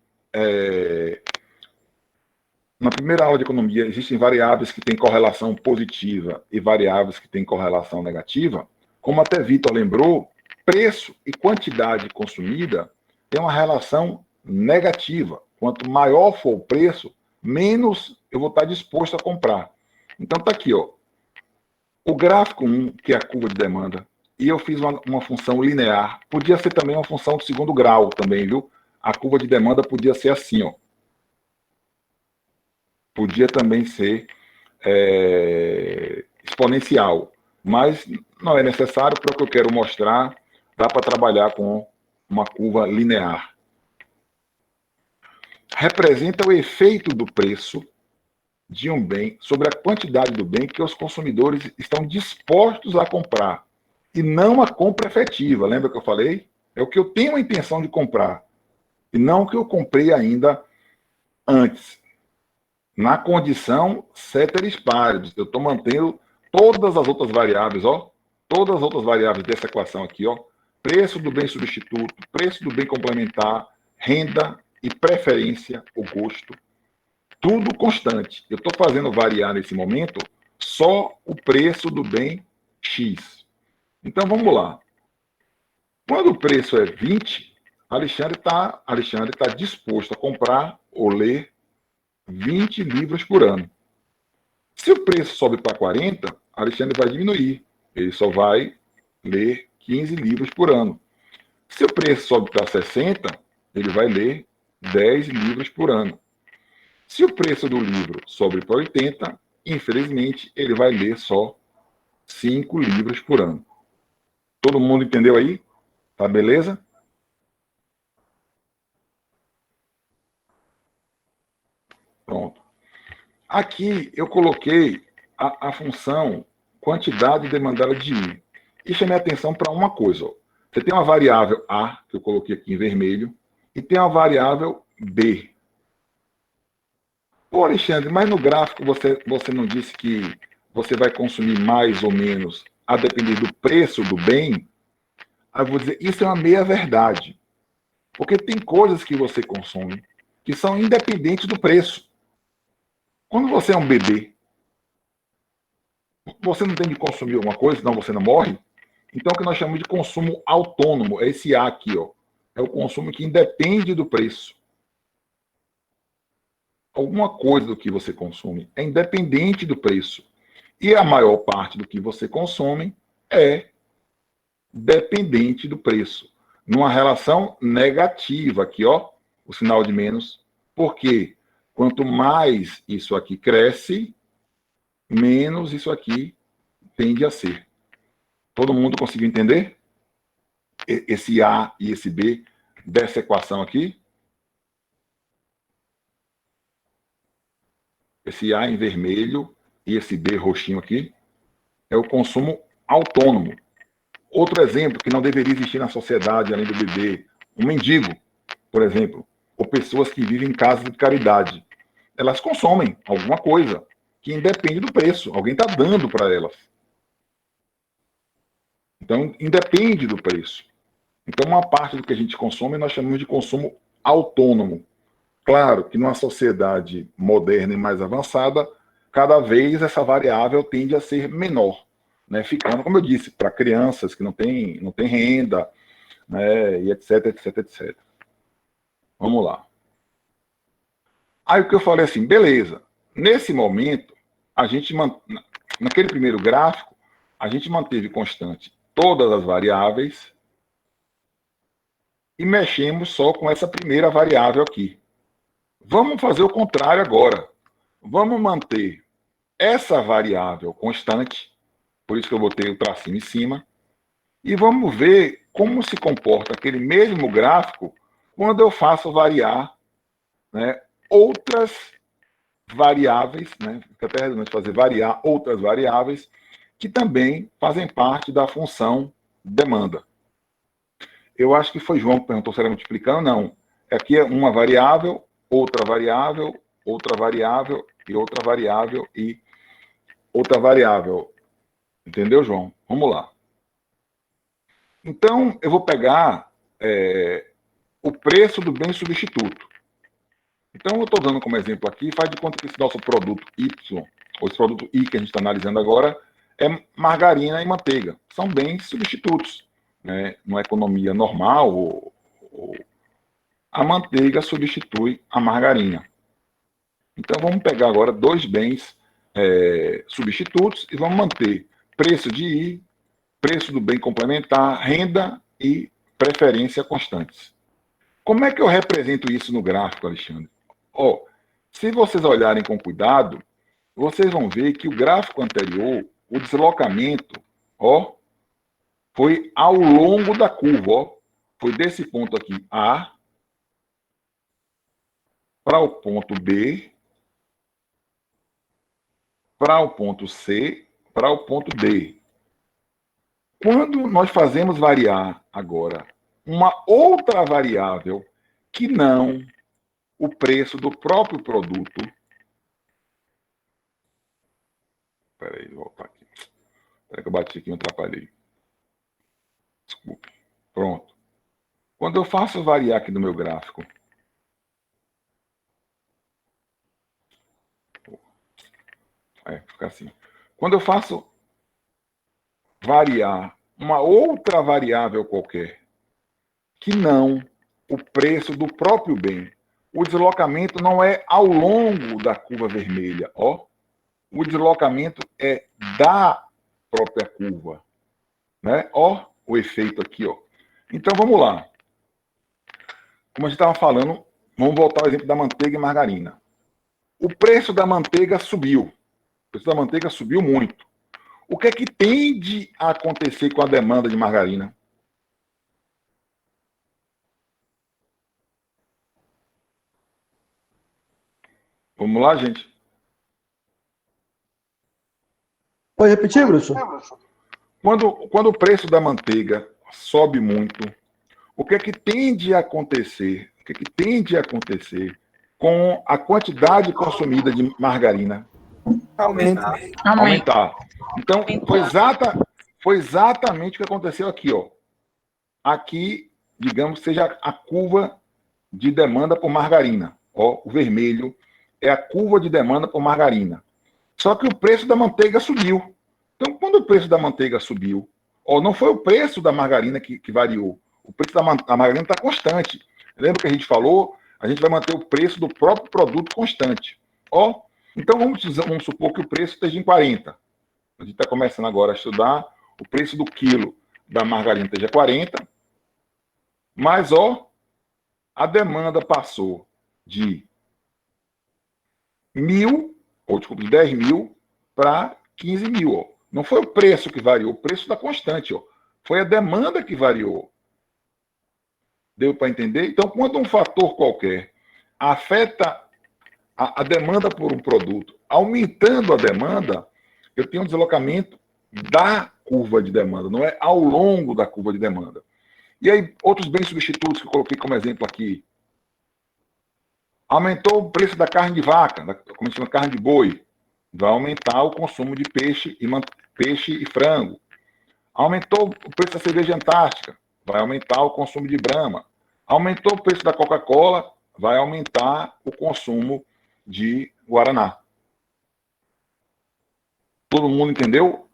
A: Na primeira aula de economia, existem variáveis que têm correlação positiva e variáveis que têm correlação negativa. Como até Vitor lembrou, preço e quantidade consumida têm uma relação negativa. Quanto maior for o preço, menos eu vou estar disposto a comprar. Então está aqui, ó, o gráfico 1, que é a curva de demanda, e eu fiz uma função linear. Podia ser também uma função de segundo grau também, viu? A curva de demanda podia ser assim, ó. Podia também ser exponencial, mas não é necessário para o que eu quero mostrar. Dá para trabalhar com uma curva linear. Representa o efeito do preço de um bem sobre a quantidade do bem que os consumidores estão dispostos a comprar, e não a compra efetiva. Lembra que eu falei? É o que eu tenho a intenção de comprar, e não o que eu comprei ainda antes. Na condição ceteris paribus, eu estou mantendo todas as outras variáveis, ó, todas as outras variáveis dessa equação aqui, ó, preço do bem substituto, preço do bem complementar, renda e preferência, o gosto, tudo constante. Eu estou fazendo variar nesse momento só o preço do bem X. Então vamos lá. Quando o preço é 20, Alexandre está disposto a comprar ou ler 20 livros por ano. Se o preço sobe para 40, Alexandre vai diminuir. Ele só vai ler 15 livros por ano. Se o preço sobe para 60, ele vai ler 10 livros por ano. Se o preço do livro sobe para 80, infelizmente, ele vai ler só 5 livros por ano. Todo mundo entendeu aí? Tá beleza? Pronto. Aqui eu coloquei a função quantidade demandada de I. E chamei a atenção para uma coisa. Ó. Você tem uma variável A, que eu coloquei aqui em vermelho, e tem uma variável B. Pô, Alexandre, mas no gráfico você não disse que você vai consumir mais ou menos a depender do preço do bem? Aí eu vou dizer, isso é uma meia-verdade. Porque tem coisas que você consome que são independentes do preço. Quando você é um bebê, você não tem de consumir alguma coisa, senão você não morre? Então, o que nós chamamos de consumo autônomo, é esse A aqui, ó. É o consumo que independe do preço. Alguma coisa do que você consome é independente do preço. E a maior parte do que você consome é dependente do preço. Numa relação negativa aqui, ó, o sinal de menos. Por quê? Quanto mais isso aqui cresce, menos isso aqui tende a ser. Todo mundo conseguiu entender? Esse A e esse B dessa equação aqui? Esse A em vermelho e esse B roxinho aqui é o consumo autônomo. Outro exemplo que não deveria existir na sociedade, além do bebê, um mendigo, por exemplo, ou pessoas que vivem em casas de caridade. Elas consomem alguma coisa que independe do preço. Alguém está dando para elas. Então, independe do preço. Então, uma parte do que a gente consome nós chamamos de consumo autônomo. Claro que numa sociedade moderna e mais avançada, cada vez essa variável tende a ser menor, né? Ficando, como eu disse, para crianças que não têm renda, né? E etc, etc, etc. Vamos lá. Aí o que eu falei assim, beleza, nesse momento, naquele primeiro gráfico, a gente manteve constante todas as variáveis e mexemos só com essa primeira variável aqui. Vamos fazer o contrário agora. Vamos manter essa variável constante, por isso que eu botei o tracinho em cima, e vamos ver como se comporta aquele mesmo gráfico quando eu faço variar, né, outras variáveis, né, fica até redundante fazer variar outras variáveis que também fazem parte da função demanda. Eu acho que foi João que perguntou se era multiplicando, não. Aqui é uma variável, outra variável, outra variável e outra variável e outra variável. Entendeu, João? Vamos lá. Então, eu vou pegar o preço do bem substituto. Então, eu estou dando como exemplo aqui, faz de conta que esse nosso produto Y, ou esse produto I que a gente está analisando agora, é margarina e manteiga. São bens substitutos. Né? Numa economia normal, a manteiga substitui a margarina. Então, vamos pegar agora dois bens substitutos e vamos manter preço de I, preço do bem complementar, renda e preferência constantes. Como é que eu represento isso no gráfico, Alexandre? Se vocês olharem com cuidado, vocês vão ver que o gráfico anterior, o deslocamento, foi ao longo da curva, foi desse ponto aqui A para o ponto B, para o ponto C, para o ponto D. Quando nós fazemos variar agora uma outra variável que não o preço do próprio produto. Espera aí, vou voltar aqui. Espera que eu bati aqui e me atrapalhei. Desculpe. Pronto. Quando eu faço variar aqui no meu gráfico, fica assim. Quando eu faço variar uma outra variável qualquer, que não o preço do próprio bem, o deslocamento não é ao longo da curva vermelha, o deslocamento é da própria curva, né? O efeito aqui, Então vamos lá. Como a gente estava falando, vamos voltar ao exemplo da manteiga e margarina. O preço da manteiga subiu. O preço da manteiga subiu muito. O que é que tende a acontecer com a demanda de margarina? Vamos lá, gente?
C: Pode repetir, professor?
A: Quando o preço da manteiga sobe muito, o que é que tende a acontecer? O que é que tende a acontecer com a quantidade consumida de margarina? Aumentar. Então, foi exatamente o que aconteceu aqui, Aqui, digamos, seja a curva de demanda por margarina. O vermelho é a curva de demanda por margarina. Só que o preço da manteiga subiu. Então, quando o preço da manteiga subiu, não foi o preço da margarina que variou. O preço da margarina está constante. Lembra que a gente falou? A gente vai manter o preço do próprio produto constante. Então, vamos supor que o preço esteja em 40. A gente está começando agora a estudar o preço do quilo da margarina esteja 40. Mas, a demanda passou de 10 mil para 15 mil. Não foi o preço que variou, o preço está constante. Foi a demanda que variou. Deu para entender? Então, quando um fator qualquer afeta a demanda por um produto, aumentando a demanda, eu tenho um deslocamento da curva de demanda, não é ao longo da curva de demanda. E aí, outros bens substitutos que eu coloquei como exemplo aqui. Aumentou o preço da carne de vaca, como se chama carne de boi. Vai aumentar o consumo de peixe e frango. Aumentou o preço da cerveja Antártica, vai aumentar o consumo de Brahma. Aumentou o preço da Coca-Cola, vai aumentar o consumo de Guaraná. Todo mundo entendeu?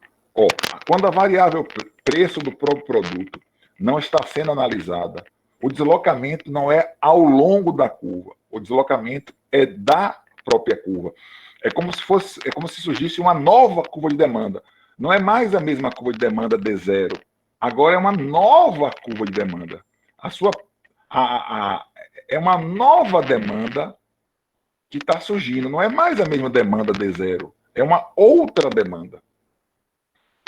A: Quando a variável preço do próprio produto não está sendo analisada, o deslocamento não é ao longo da curva, o deslocamento é da própria curva. É como se surgisse uma nova curva de demanda. Não é mais a mesma curva de demanda D0. Agora é uma nova curva de demanda. É uma nova demanda que está surgindo. Não é mais a mesma demanda D0. É uma outra demanda.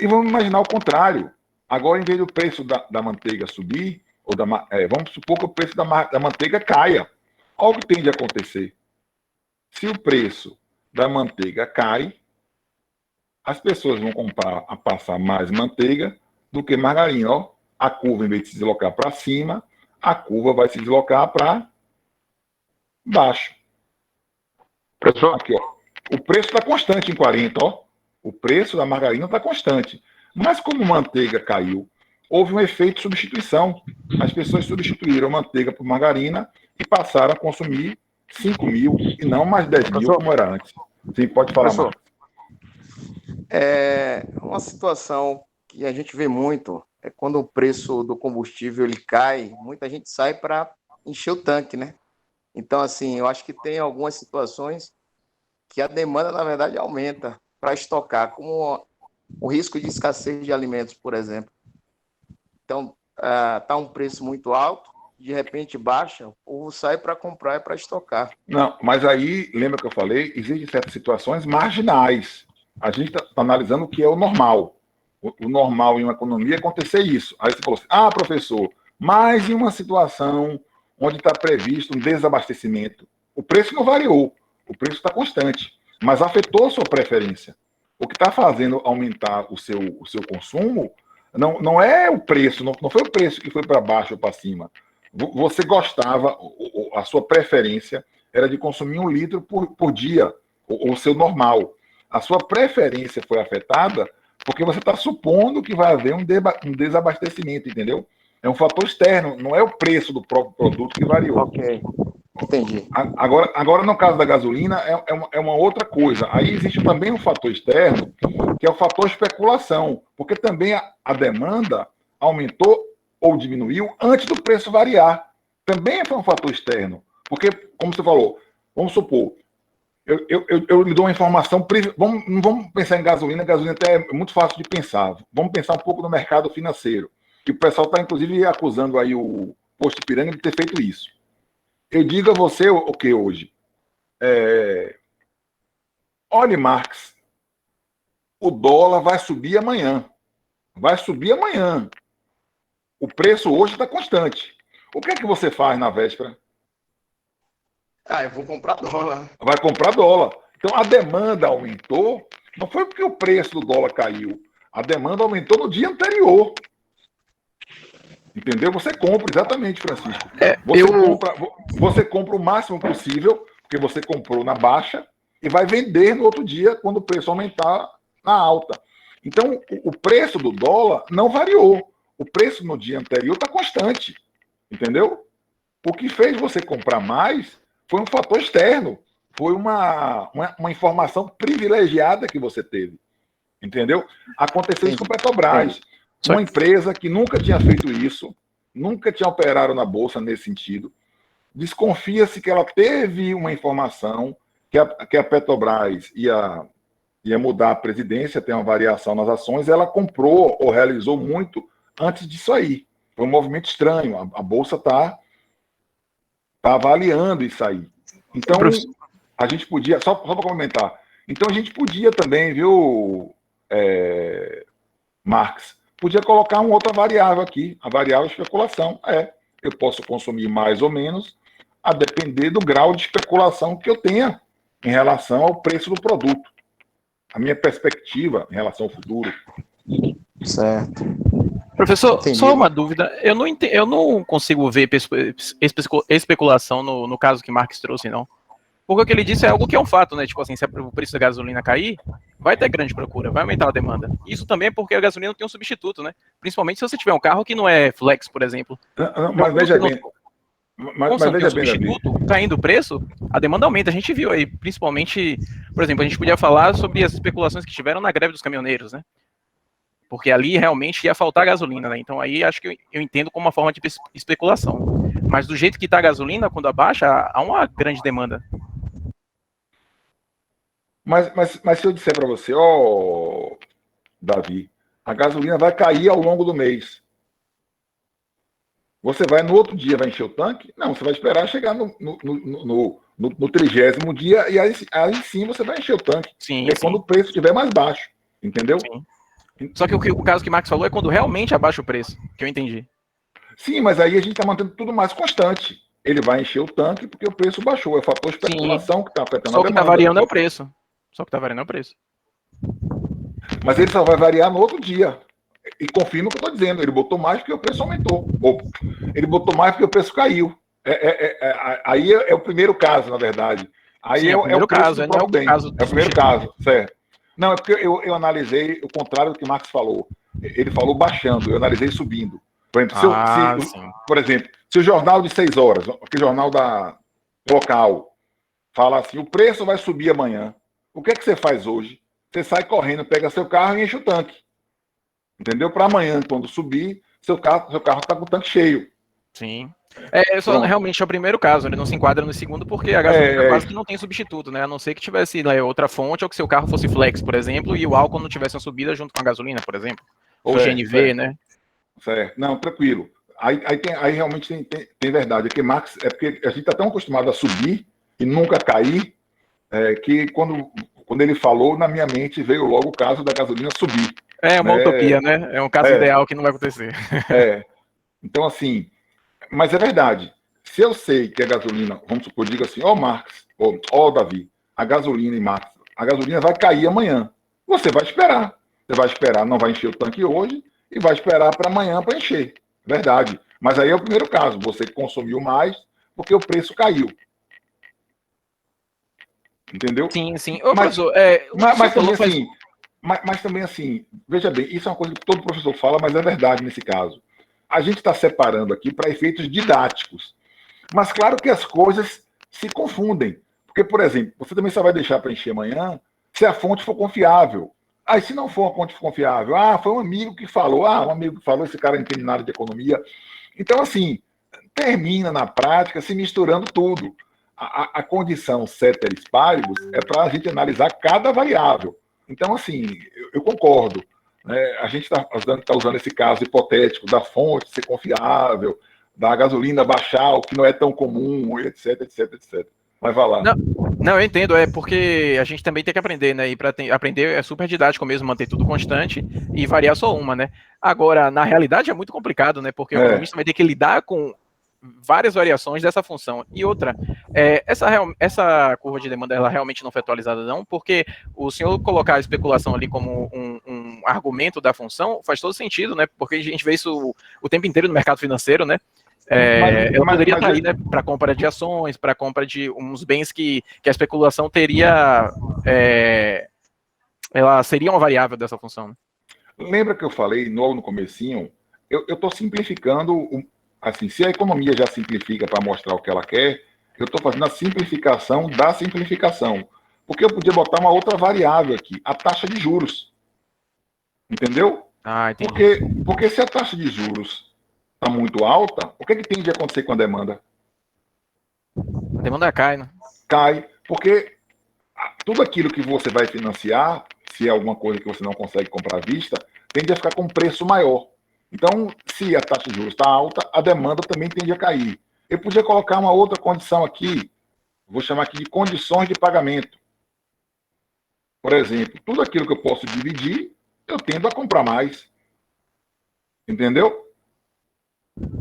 A: E vamos imaginar o contrário. Agora, em vez do preço da manteiga subir, vamos supor que o preço da manteiga caia. Olha o que tende a acontecer. Se o preço da manteiga cai, as pessoas vão passar mais manteiga do que margarina. Ó, a curva, em vez de se deslocar para cima, a curva vai se deslocar para baixo.
D: Professor,
A: Aqui, ó. O preço está constante em 40, ó. O preço da margarina está constante. Mas como manteiga caiu, houve um efeito de substituição. As pessoas substituíram manteiga por margarina e passaram a consumir 5 mil e não mais 10 mil, como era antes. Sim, pode falar,
D: professor,
A: Marcos.
D: é uma situação que a gente vê muito, é quando o preço do combustível ele cai, muita gente sai para encher o tanque, né? Então, assim, eu acho que tem algumas situações que a demanda, na verdade, aumenta para estocar, como o risco de escassez de alimentos, por exemplo. Então, está um preço muito alto, de repente baixa, o povo sai para comprar e para estocar.
A: Não, mas aí, lembra que eu falei, existem certas situações marginais. A gente está analisando o que é o normal. O normal em uma economia é acontecer isso. Aí você falou assim, professor, mas em uma situação onde está previsto um desabastecimento, o preço não variou, o preço está constante, mas afetou a sua preferência. O que está fazendo aumentar o seu consumo não é o preço, não foi o preço que foi para baixo ou para cima. Você gostava, a sua preferência era de consumir 1 litro por dia, o seu normal. A sua preferência foi afetada porque você está supondo que vai haver um desabastecimento, entendeu? É um fator externo, não é o preço do próprio produto que variou.
D: Ok, entendi.
A: Agora no caso da gasolina, é uma outra coisa. Aí existe também um fator externo, que é o fator especulação, porque também a demanda aumentou ou diminuiu antes do preço variar. Também foi um fator externo. Porque, como você falou, vamos supor, eu lhe dou uma informação. Não vamos pensar em gasolina até é muito fácil de pensar. Vamos pensar um pouco no mercado financeiro. Que o pessoal está, inclusive, acusando aí o Posto Ipiranga de ter feito isso. Eu digo a você o que hoje? Olhe, Marx, o dólar vai subir amanhã. Vai subir amanhã. O preço hoje está constante. O que é que você faz na véspera?
D: Eu vou comprar dólar.
A: Vai comprar dólar. Então, a demanda aumentou, não foi porque o preço do dólar caiu. A demanda aumentou no dia anterior. Entendeu? Você compra, exatamente, Francisco. Você compra o máximo possível, porque você comprou na baixa, e vai vender no outro dia, quando o preço aumentar na alta. Então, o preço do dólar não variou. O preço no dia anterior está constante. Entendeu? O que fez você comprar mais foi um fator externo. Foi uma informação privilegiada que você teve. Entendeu? Aconteceu isso com a Petrobras. Uma empresa que nunca tinha feito isso, nunca tinha operado na Bolsa nesse sentido. Desconfia-se que ela teve uma informação que a Petrobras ia mudar a presidência, tem uma variação nas ações, ela comprou ou realizou muito antes disso aí. Foi um movimento estranho. A Bolsa está avaliando isso aí. Então, a gente podia, só para complementar, então a gente podia também, viu, Marx, podia colocar uma outra variável aqui, a variável especulação. Eu posso consumir mais ou menos, a depender do grau de especulação que eu tenha em relação ao preço do produto. A minha perspectiva em relação ao futuro.
D: Certo.
B: Professor,
D: Entendi.
B: só uma dúvida. Eu não consigo ver especulação no caso que Marx trouxe, não. Porque o que ele disse é algo que é um fato, né? Tipo assim, se o preço da gasolina cair, vai ter grande procura, vai aumentar a demanda. Isso também é porque a gasolina não tem um substituto, né? Principalmente se você tiver um carro que não é flex, por exemplo.
A: Mas veja bem. Mas veja bem,
B: substituto, caindo o preço, a demanda aumenta. A gente viu aí, principalmente, por exemplo, a gente podia falar sobre as especulações que tiveram na greve dos caminhoneiros, né? Porque ali realmente ia faltar gasolina, né? Então aí acho que eu entendo como uma forma de especulação. Mas do jeito que está a gasolina, quando abaixa, há uma grande demanda.
A: Mas se eu disser para você, ó, Davi, a gasolina vai cair ao longo do mês. Você vai no outro dia, vai encher o tanque? Não, você vai esperar chegar no 30º dia e aí sim você vai encher o tanque.
B: Sim,
A: É quando o preço estiver mais baixo. Entendeu?
B: Sim. Só que o caso que o Max falou é quando realmente abaixa o preço, que eu entendi.
A: Sim, mas aí a gente está mantendo tudo mais constante. Ele vai encher o tanque porque o preço baixou. É o fator especulação que está afetando
B: Só
A: a
B: que
A: demanda.
B: está variando é o preço. Só que está variando é o preço.
A: Mas ele só vai variar no outro dia. E confirma o que eu estou dizendo. Ele botou mais porque o preço aumentou. Ou ele botou mais porque o preço caiu. Aí é o primeiro caso, na verdade. Aí
B: Sim, é o primeiro caso,
A: não é o
B: caso
A: é o primeiro caso, certo. Não, é porque eu analisei o contrário do que o Max falou. Ele falou baixando, eu analisei subindo. Por exemplo, por exemplo, se o jornal de 6 horas, aquele jornal local, fala assim, o preço vai subir amanhã. O que é que você faz hoje? Você sai correndo, pega seu carro e enche o tanque. Entendeu? Para amanhã, quando subir, seu carro está com o tanque cheio.
B: Sim. Realmente é o primeiro caso, ele não se enquadra no segundo porque a gasolina quase que não tem substituto, né? A não ser que tivesse outra fonte ou que seu carro fosse flex, por exemplo, e o álcool não tivesse uma subida junto com a gasolina, por exemplo. Ou GNV, né?
A: Certo. Não, tranquilo. Aí realmente tem verdade. É porque a gente está tão acostumado a subir e nunca cair, que quando ele falou, na minha mente veio logo o caso da gasolina subir.
B: É uma utopia, né? É um caso ideal que não vai acontecer.
A: Então, assim, mas é verdade. Se eu sei que a gasolina, vamos supor, diga assim, Marx, Davi, a gasolina e Marx, a gasolina vai cair amanhã. Você vai esperar. Você vai esperar, não vai encher o tanque hoje e vai esperar para amanhã para encher. Verdade. Mas aí é o primeiro caso. Você consumiu mais porque o preço caiu. Entendeu?
B: Sim, sim.
A: Professor, mas também assim, veja bem, isso é uma coisa que todo professor fala, mas é verdade nesse caso. A gente está separando aqui para efeitos didáticos. Mas claro que as coisas se confundem. Porque, por exemplo, você também só vai deixar para encher amanhã se a fonte for confiável. Aí, se não for uma fonte confiável, foi um amigo que falou, esse cara não entende nada de economia. Então, assim, termina na prática se misturando tudo. A condição ceteris paribus é para a gente analisar cada variável. Então, assim, eu concordo. Né? A gente está usando esse caso hipotético da fonte ser confiável, da gasolina baixar, o que não é tão comum, etc, etc, etc. Mas vai lá.
B: Não, eu entendo, porque a gente também tem que aprender, né? E para aprender é super didático mesmo, manter tudo constante e variar só uma, né? Agora, na realidade é muito complicado, né? Porque o economista vai ter que lidar com várias variações dessa função. E outra, essa curva de demanda ela realmente não foi atualizada não, porque o senhor colocar a especulação ali como um argumento da função faz todo sentido, né? Porque a gente vê isso o tempo inteiro no mercado financeiro, né? Ela poderia estar aí, né, para compra de ações, para compra de uns bens que a especulação teria, ela seria uma variável dessa função. Né?
A: Lembra que eu falei logo no comecinho? Eu estou simplificando, assim, se a economia já simplifica para mostrar o que ela quer, eu estou fazendo a simplificação da simplificação. Porque eu podia botar uma outra variável aqui, a taxa de juros. Entendeu?
B: Entendi.
A: Porque se a taxa de juros está muito alta, o que tem de acontecer com a demanda?
B: A demanda cai, né?
A: Cai, porque tudo aquilo que você vai financiar, se é alguma coisa que você não consegue comprar à vista, tende a ficar com um preço maior. Então, se a taxa de juros está alta, a demanda também tende a cair. Eu podia colocar uma outra condição aqui, vou chamar aqui de condições de pagamento. Por exemplo, tudo aquilo que eu posso dividir, eu tendo a comprar mais. Entendeu?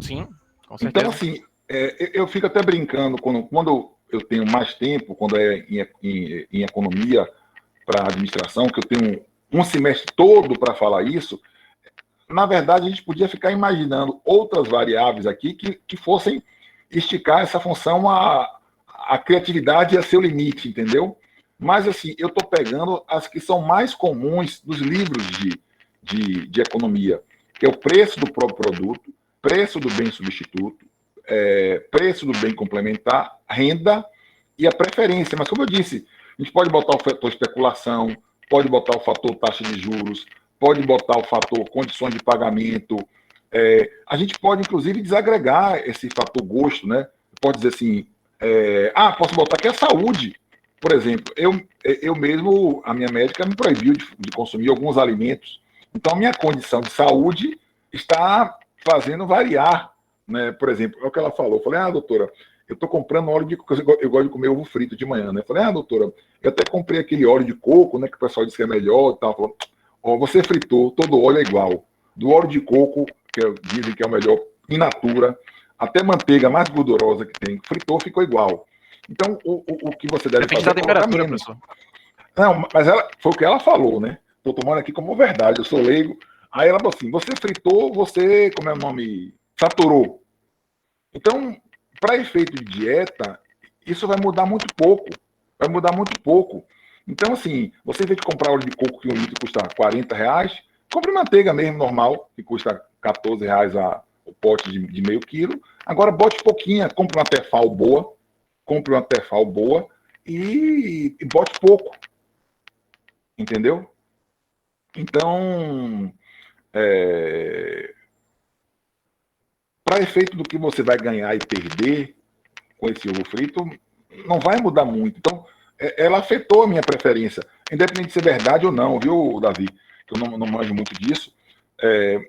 B: Sim, com certeza.
A: Então, assim, eu fico até brincando quando eu tenho mais tempo, quando é em economia para administração, que eu tenho um semestre todo para falar isso. Na verdade, a gente podia ficar imaginando outras variáveis aqui que fossem esticar essa função a criatividade a seu limite, entendeu? Mas, assim, eu estou pegando as que são mais comuns dos livros de economia, que é o preço do próprio produto, preço do bem substituto, preço do bem complementar, renda e a preferência. Mas, como eu disse, a gente pode botar o fator especulação, pode botar o fator taxa de juros, pode botar o fator condições de pagamento. A gente pode, inclusive, desagregar esse fator gosto, né? Pode dizer assim, posso botar aqui a saúde. Por exemplo, eu mesmo, a minha médica me proibiu de consumir alguns alimentos. Então, a minha condição de saúde está fazendo variar, né? Por exemplo, é o que ela falou. Eu falei, doutora, eu estou comprando óleo de coco, eu gosto de comer ovo frito de manhã, né? Eu falei, doutora, eu até comprei aquele óleo de coco, né, que o pessoal disse que é melhor e tal. Falou, você fritou, todo óleo é igual. Do óleo de coco, dizem que é o melhor, in natura, até manteiga mais gordurosa que tem, fritou, ficou igual. Então, o que você deve
B: Depende
A: fazer
B: da
A: é colocar
B: temperatura,
A: menos.
B: professor.
A: Não, mas foi o que ela falou, né? Estou tomando aqui como verdade, eu sou leigo. Aí ela falou assim, você fritou, você, como é o nome? Saturou. Então, para efeito de dieta, isso vai mudar muito pouco. Vai mudar muito pouco. Então, assim, você, em vez de comprar óleo de coco que um litro custa R$ 40, compre manteiga mesmo, normal, que custa R$ 14 o pote de meio quilo. Agora, bote pouquinha, compre uma Tefal boa e bote pouco. Entendeu? Então, para efeito do que você vai ganhar e perder com esse ovo frito, não vai mudar muito. Então, ela afetou a minha preferência, independente de ser verdade ou não, viu, Davi? Que eu não manjo muito disso.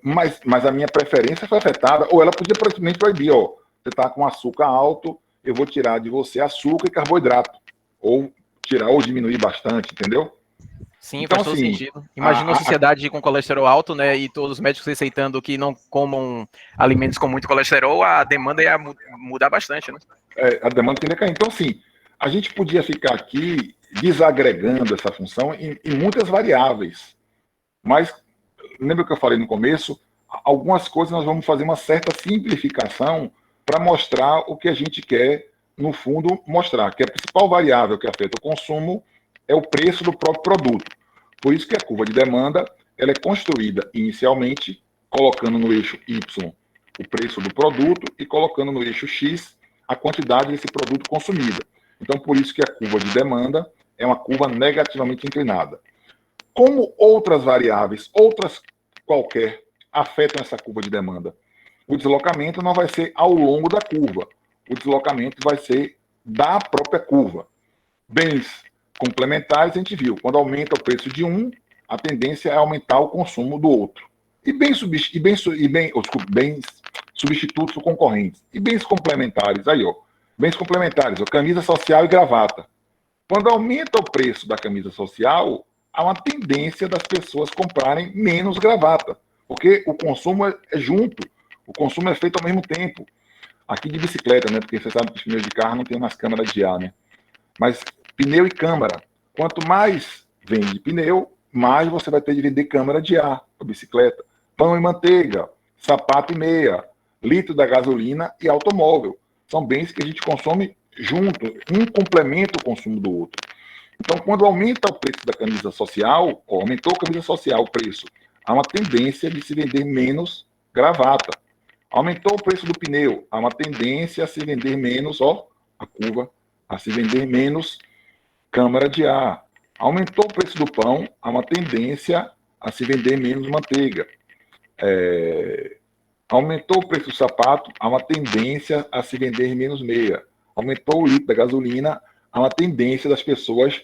A: Mas a minha preferência foi afetada, ou ela podia simplesmente proibir, você está com açúcar alto, eu vou tirar de você açúcar e carboidrato. Ou tirar, ou diminuir bastante, entendeu?
B: Sim,
A: Então,
B: faz todo
A: assim,
B: sentido. Imagina uma sociedade com colesterol alto, né, e todos os médicos receitando que não comam alimentos com muito colesterol, a demanda ia mudar bastante, né?
A: A demanda tende a cair. Então, assim, a gente podia ficar aqui desagregando essa função em muitas variáveis. Mas, lembra que eu falei no começo? Algumas coisas nós vamos fazer uma certa simplificação para mostrar o que a gente quer, no fundo, mostrar. Que a principal variável que afeta o consumo é o preço do próprio produto. Por isso que a curva de demanda ela é construída inicialmente colocando no eixo Y o preço do produto e colocando no eixo X a quantidade desse produto consumida. Então, por isso que a curva de demanda é uma curva negativamente inclinada. Como outras variáveis, outras qualquer, afetam essa curva de demanda? O deslocamento não vai ser ao longo da curva. O deslocamento vai ser da própria curva. Bens complementares, a gente viu. Quando aumenta o preço de um, a tendência é aumentar o consumo do outro. E bens substitutos ou concorrentes. E bens complementares, bens complementares, camisa social e gravata. Quando aumenta o preço da camisa social, há uma tendência das pessoas comprarem menos gravata, porque o consumo é junto, o consumo é feito ao mesmo tempo. Aqui de bicicleta, né? Porque você sabe que os pneus de carro não tem mais câmara de ar, né? Mas pneu e câmara. Quanto mais vende pneu, mais você vai ter de vender câmara de ar para bicicleta. Pão e manteiga, sapato e meia, litro da gasolina e automóvel. São bens que a gente consome junto, um complementa o consumo do outro. Então, quando aumenta o preço da camisa social, aumentou a camisa social o preço, há uma tendência de se vender menos gravata. Aumentou o preço do pneu, há uma tendência a se vender menos, a curva, a se vender menos câmara de ar. Aumentou o preço do pão, há uma tendência a se vender menos manteiga. Aumentou o preço do sapato, há uma tendência a se vender menos meia. Aumentou o litro da gasolina, há uma tendência das pessoas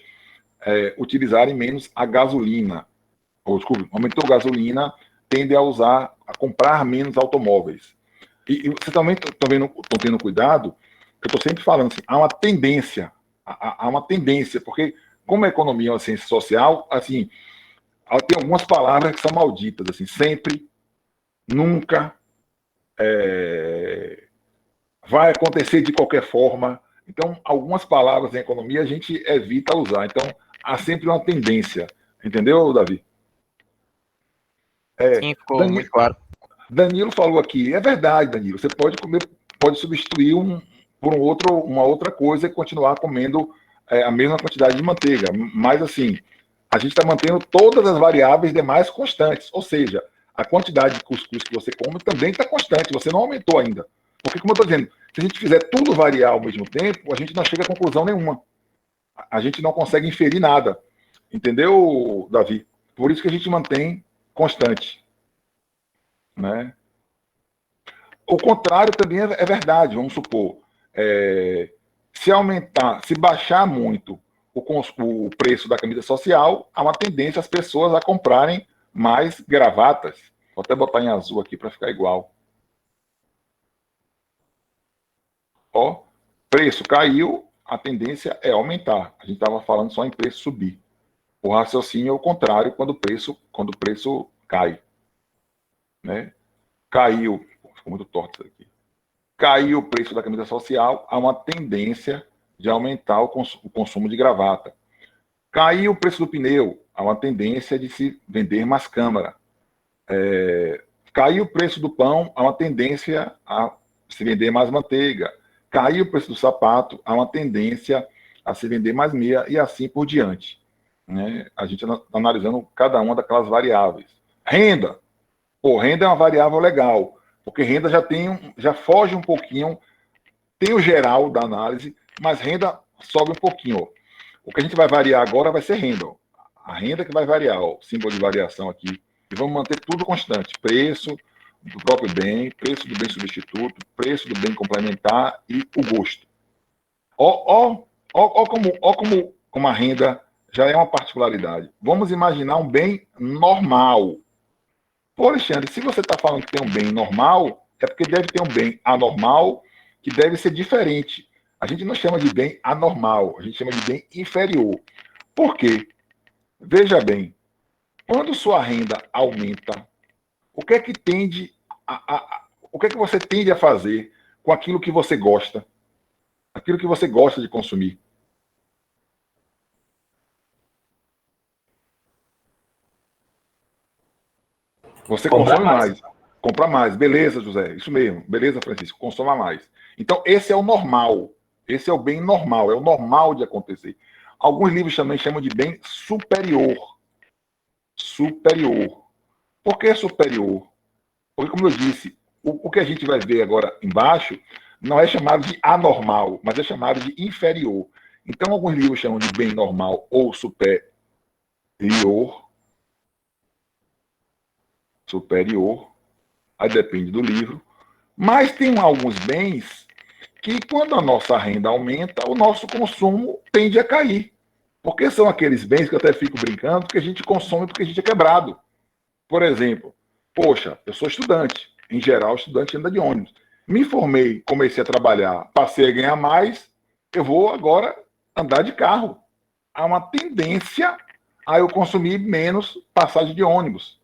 A: utilizarem menos a gasolina. Desculpe, aumentou a gasolina, tende a comprar menos automóveis. E vocês também estão tendo cuidado, que eu estou sempre falando assim, há uma tendência, porque como a economia é uma ciência social, assim, tem algumas palavras que são malditas, assim, sempre, nunca, vai acontecer de qualquer forma. Então, algumas palavras em economia a gente evita usar. Então, há sempre uma tendência. Entendeu, Davi?
B: Sim, ficou muito claro.
A: Danilo falou aqui, é verdade, Danilo. Você pode substituir por uma outra coisa e continuar comendo a mesma quantidade de manteiga. Mas, assim, a gente está mantendo todas as variáveis demais constantes. Ou seja, a quantidade de cuscuz que você come também está constante. Você não aumentou ainda. Porque, como eu estou dizendo, se a gente fizer tudo variar ao mesmo tempo, a gente não chega a conclusão nenhuma. A gente não consegue inferir nada. Entendeu, Davi? Por isso que a gente mantém constante. Né? O contrário também é verdade, vamos supor. Se baixar muito o preço da camisa social, há uma tendência as pessoas a comprarem mais gravatas. Vou até botar em azul aqui para ficar igual. Ó, preço caiu, a tendência é aumentar. A gente estava falando só em preço subir. O raciocínio é o contrário quando o preço cai. Né? Caiu, ficou muito torto isso aqui. Caiu o preço da camisa social, há uma tendência de aumentar o consumo de gravata. Caiu o preço do pneu, há uma tendência de se vender mais câmara. Caiu o preço do pão, há uma tendência a se vender mais manteiga. Caiu o preço do sapato, há uma tendência a se vender mais meia e assim por diante. Né? A gente está analisando cada uma daquelas variáveis. Renda. Renda é uma variável legal, porque renda já foge um pouquinho, tem o geral da análise, mas renda sobe um pouquinho. Ó. O que a gente vai variar agora vai ser renda. Ó. A renda que vai variar, ó, o símbolo de variação aqui. E vamos manter tudo constante. Preço do próprio bem, preço do bem substituto, preço do bem complementar e o gosto. Ó como a renda já é uma particularidade. Vamos imaginar um bem normal. Pô, Alexandre, se você está falando que tem um bem normal, é porque deve ter um bem anormal que deve ser diferente. A gente não chama de bem anormal, a gente chama de bem inferior. Por quê? Veja bem, quando sua renda aumenta, o que é que você tende a fazer com aquilo que você gosta? Aquilo que você gosta de consumir? Você consome mais. Compra mais. Beleza, José. Isso mesmo. Beleza, Francisco. Consoma mais. Então, esse é o normal. Esse é o bem normal. É o normal de acontecer. Alguns livros também chamam de bem superior. Superior. Por que superior? Porque, como eu disse, o que a gente vai ver agora embaixo não é chamado de anormal, mas é chamado de inferior. Então, alguns livros chamam de bem normal ou superior. Aí depende do livro. Mas tem alguns bens que, quando a nossa renda aumenta, o nosso consumo tende a cair. Porque são aqueles bens que eu até fico brincando, que a gente consome porque a gente é quebrado. Por exemplo, poxa, eu sou estudante. Em geral, estudante anda de ônibus. Me formei, comecei a trabalhar, passei a ganhar mais, eu vou agora andar de carro. Há uma tendência a eu consumir menos passagem de ônibus.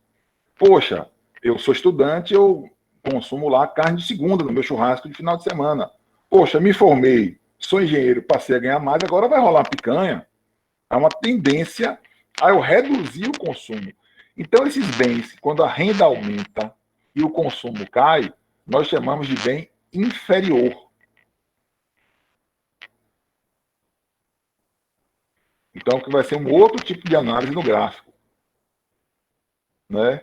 A: Poxa, eu sou estudante, eu consumo lá carne de segunda no meu churrasco de final de semana. Poxa, me formei, sou engenheiro, passei a ganhar mais, agora vai rolar picanha. Há uma tendência a eu reduzir o consumo. Então, esses bens, quando a renda aumenta e o consumo cai, nós chamamos de bem inferior. Então, que vai ser um outro tipo de análise no gráfico. Né?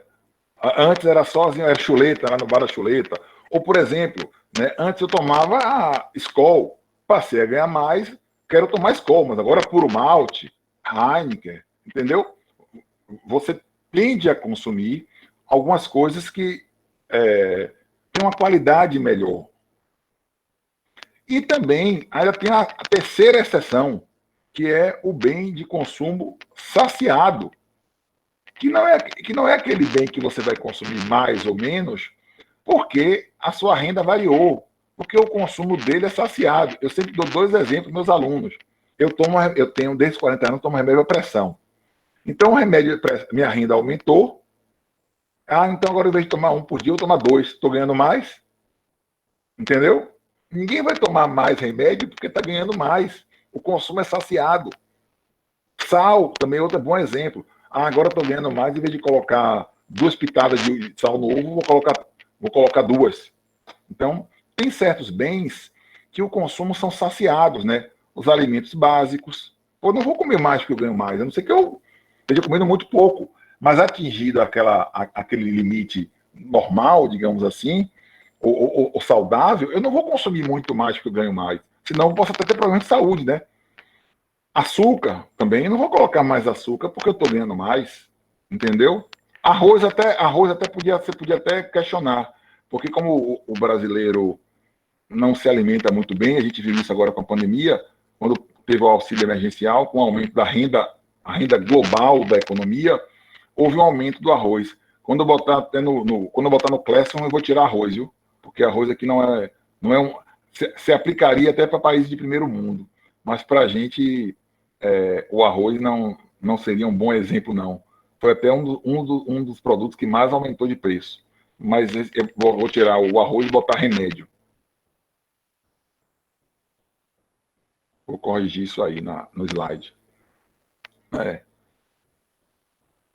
A: Antes era sozinho, era chuleta, lá no bar da chuleta. Ou, por exemplo, né, antes eu tomava Skol, passei a ganhar mais, quero tomar Skol, mas agora puro malte, Heineken, entendeu? Você tende a consumir algumas coisas que têm uma qualidade melhor. E também, ainda tem a terceira exceção, que é o bem de consumo saciado. Que não é aquele bem que você vai consumir mais ou menos, porque a sua renda variou, porque o consumo dele é saciado. Eu sempre dou 2 exemplos para meus alunos. Eu tenho, desde 40 anos, tomo remédio para pressão. Então, o remédio, minha renda aumentou. Então agora, em vez de tomar 1 por dia, eu tomo 2. Estou ganhando mais. Entendeu? Ninguém vai tomar mais remédio porque está ganhando mais. O consumo é saciado. Sal, também é outro bom exemplo. Agora estou ganhando mais, em vez de colocar 2 pitadas de sal novo, vou colocar 2. Então, tem certos bens que o consumo são saciados, né? Os alimentos básicos. Eu não vou comer mais porque eu ganho mais, a não ser que eu esteja comendo muito pouco. Mas atingido aquele limite normal, digamos assim, ou saudável, eu não vou consumir muito mais porque eu ganho mais. Senão eu posso até ter problema de saúde, né? Açúcar também, eu não vou colocar mais açúcar porque eu estou ganhando mais, entendeu? Arroz até você podia até questionar, porque como o brasileiro não se alimenta muito bem, a gente viu isso agora com a pandemia, quando teve o auxílio emergencial, com o aumento da renda, a renda global da economia, houve um aumento do arroz. Quando eu botar até quando eu botar no Classroom, eu vou tirar arroz, viu? Porque arroz aqui não é um. Se aplicaria até para países de primeiro mundo. Mas para a gente, o arroz não seria um bom exemplo, não. Foi até um dos produtos que mais aumentou de preço. Mas eu vou tirar o arroz e botar remédio. Vou corrigir isso aí no slide.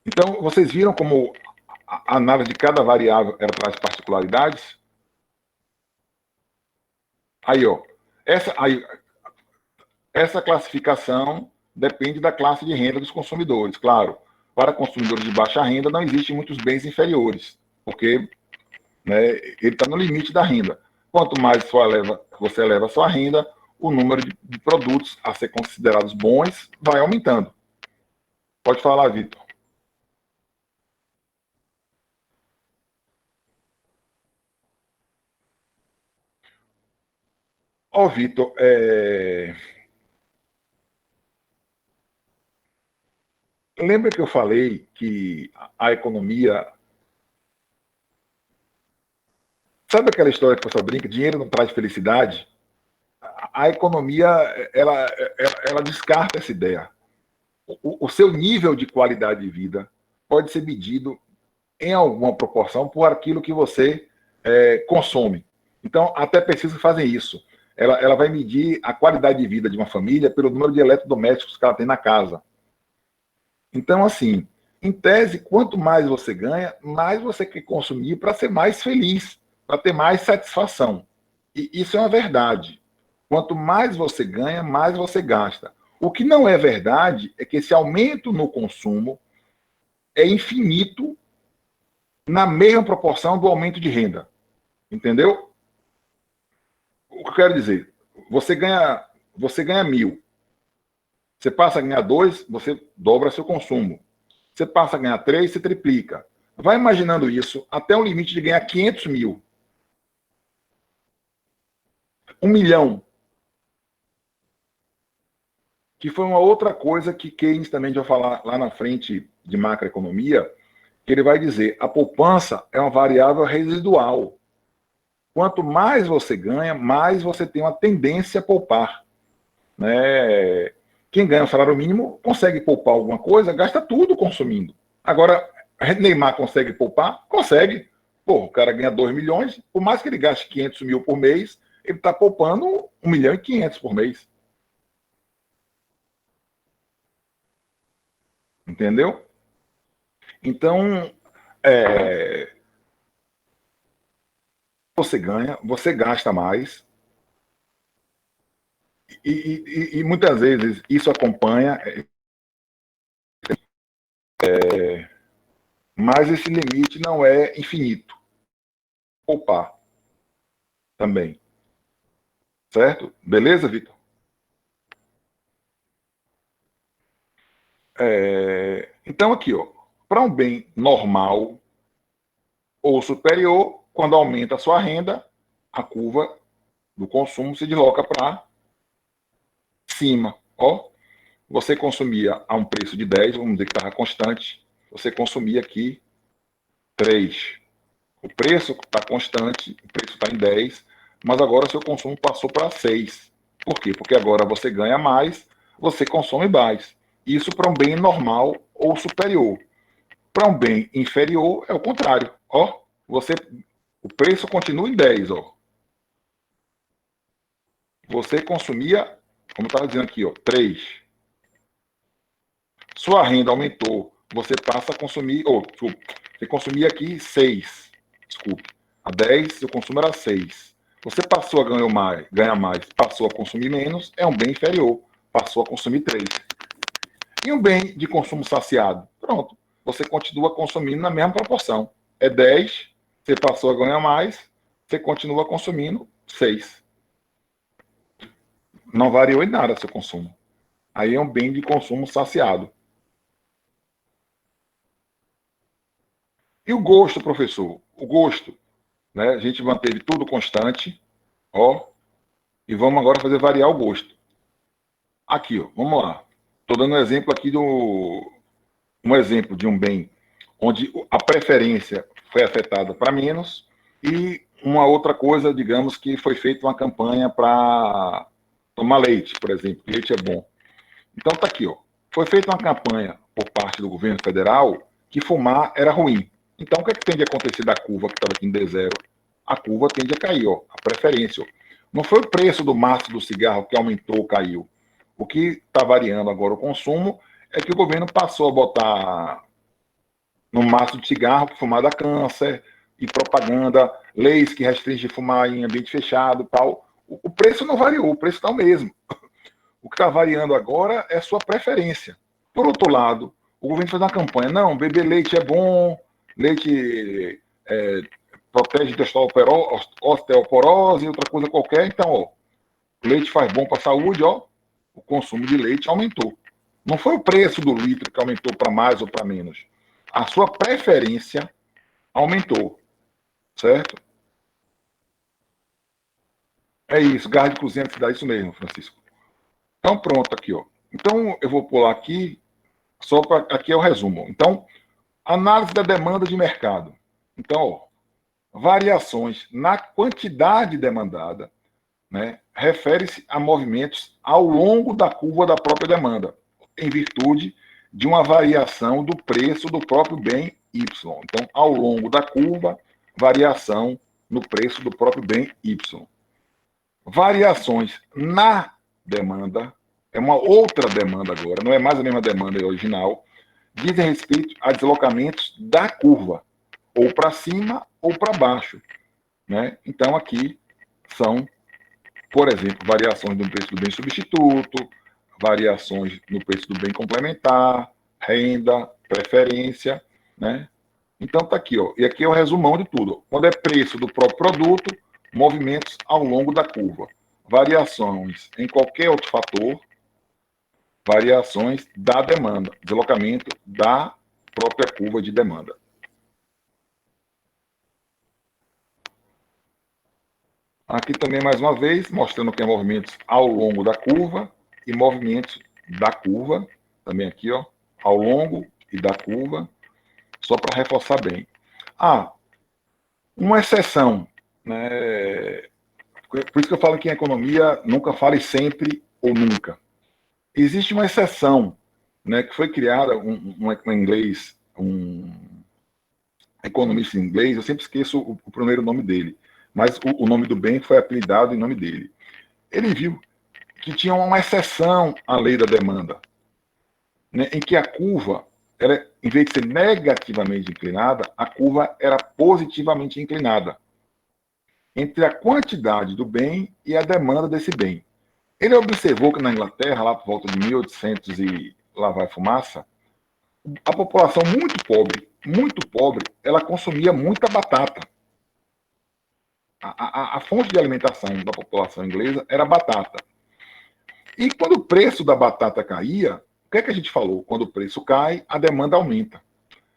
A: Então, vocês viram como a análise de cada variável ela traz particularidades? Aí, ó. Essa classificação depende da classe de renda dos consumidores. Claro, para consumidores de baixa renda não existem muitos bens inferiores, porque, né, ele está no limite da renda. Quanto mais você eleva a sua renda, o número de produtos a ser considerados bons vai aumentando. Pode falar, Vitor. Ó, Vitor, lembra que eu falei que a economia... Sabe aquela história que o pessoal brinca? Dinheiro não traz felicidade? A economia, ela descarta essa ideia. O seu nível de qualidade de vida pode ser medido em alguma proporção por aquilo que você consome. Então, até pesquisas fazem isso. Ela vai medir a qualidade de vida de uma família pelo número de eletrodomésticos que ela tem na casa. Então, assim, em tese, quanto mais você ganha, mais você quer consumir para ser mais feliz, para ter mais satisfação. E isso é uma verdade. Quanto mais você ganha, mais você gasta. O que não é verdade é que esse aumento no consumo é infinito na mesma proporção do aumento de renda. Entendeu? O que eu quero dizer? Você ganha 1.000. Você passa a ganhar 2, você dobra seu consumo. Você passa a ganhar 3, você triplica. Vai imaginando isso até o limite de ganhar 500 mil. 1 milhão. Que foi uma outra coisa que Keynes também vai falar lá na frente de macroeconomia, que ele vai dizer, a poupança é uma variável residual. Quanto mais você ganha, mais você tem uma tendência a poupar. Né? Quem ganha o salário mínimo consegue poupar alguma coisa, gasta tudo consumindo. Agora, Neymar consegue poupar? Consegue. Pô, o cara ganha 2 milhões, por mais que ele gaste 500 mil por mês, ele está poupando 1 milhão e 500 por mês. Entendeu? Então, você ganha, você gasta mais, e muitas vezes isso acompanha, mas esse limite não é infinito. Poupar também. Certo? Beleza, Vitor? Então, aqui, ó, para um bem normal ou superior, quando aumenta a sua renda, a curva do consumo se desloca para cima. Ó, você consumia a um preço de 10, vamos dizer que estava constante, você consumia aqui 3. O preço está constante, o preço está em 10, mas agora o seu consumo passou para 6. Por quê? Porque agora você ganha mais, você consome mais. Isso para um bem normal ou superior. Para um bem inferior, é o contrário. Ó, o preço continua em 10. Ó. Você consumia, como estava dizendo aqui, ó, 3. Sua renda aumentou, você passa a consumir, você consumia aqui 6. Desculpe. A 10, seu consumo era 6. Você passou a ganhar mais, passou a consumir menos, é um bem inferior, passou a consumir 3. E um bem de consumo saciado? Pronto, você continua consumindo na mesma proporção. É 10, você passou a ganhar mais, você continua consumindo 6. Não variou em nada seu consumo. Aí é um bem de consumo saciado. E o gosto, professor? O gosto, né? A gente manteve tudo constante, ó, e vamos agora fazer variar o gosto. Aqui, ó, vamos lá. Estou dando um exemplo aqui um exemplo de um bem onde a preferência foi afetada para menos e uma outra coisa, digamos, que foi feita uma campanha para tomar leite, por exemplo. Leite é bom. Então tá aqui, ó. Foi feita uma campanha por parte do governo federal que fumar era ruim. Então o que é que tende a acontecer da curva que estava aqui em D0? A curva tende a cair, ó, a preferência. Ó. Não foi o preço do maço do cigarro que aumentou ou caiu. O que está variando agora o consumo é que o governo passou a botar no maço de cigarro que fumar dá câncer, e propaganda, leis que restringem fumar em ambiente fechado, tal. O preço não variou, o preço está o mesmo. O que está variando agora é a sua preferência. Por outro lado, o governo fez uma campanha, não, beber leite é bom, leite protege de osteoporose e outra coisa qualquer, então, ó, leite faz bom para a saúde, ó, o consumo de leite aumentou. Não foi o preço do litro que aumentou para mais ou para menos. A sua preferência aumentou, certo? É isso, gás de cozinha dá isso mesmo, Francisco. Então, pronto, aqui, ó. Então, eu vou pular aqui, só para. Aqui é o resumo. Então, análise da demanda de mercado. Então, ó, variações na quantidade demandada, né, refere-se a movimentos ao longo da curva da própria demanda, em virtude de uma variação do preço do próprio bem Y. Então, ao longo da curva, variação no preço do próprio bem Y. Variações na demanda, é uma outra demanda agora, não é mais a mesma demanda original, dizem respeito a deslocamentos da curva, ou para cima ou para baixo. Né? Então, aqui são, por exemplo, variações no preço do bem substituto, variações no preço do bem complementar, renda, preferência, né? Então tá aqui, ó. E aqui é o resumão de tudo. Quando é preço do próprio produto, movimentos ao longo da curva. Variações em qualquer outro fator, variações da demanda, deslocamento da própria curva de demanda. Aqui também, mais uma vez, mostrando que é movimentos ao longo da curva e movimentos da curva, também aqui, ó, ao longo e da curva, só para reforçar bem. Uma exceção, né? Por isso que eu falo que em economia nunca fale sempre ou nunca. Existe uma exceção, né, que foi criada, um inglês, um economista inglês, eu sempre esqueço o primeiro nome dele, mas o nome do bem foi apelidado em nome dele. Ele viu que tinha uma exceção à lei da demanda, né, em que a curva, ela, em vez de ser negativamente inclinada, a curva era positivamente inclinada entre a quantidade do bem e a demanda desse bem. Ele observou que na Inglaterra, lá por volta de 1800 e lá vai fumaça, a população muito pobre, ela consumia muita batata. A fonte de alimentação da população inglesa era batata. E quando o preço da batata caía, o que é que a gente falou? Quando o preço cai, a demanda aumenta.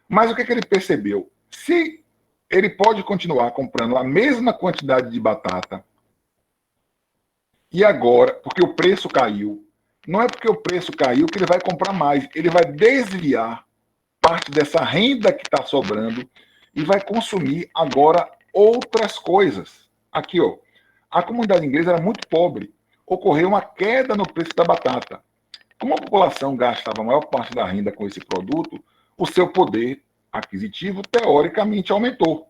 A: Mas o que é que ele percebeu? Se ele pode continuar comprando a mesma quantidade de batata, e agora, porque o preço caiu, não é porque o preço caiu que ele vai comprar mais, ele vai desviar parte dessa renda que está sobrando e vai consumir agora outras coisas. Aqui, ó, a comunidade inglesa era muito pobre, ocorreu uma queda no preço da batata. Como a população gastava a maior parte da renda com esse produto, o seu poder aquisitivo, teoricamente, aumentou.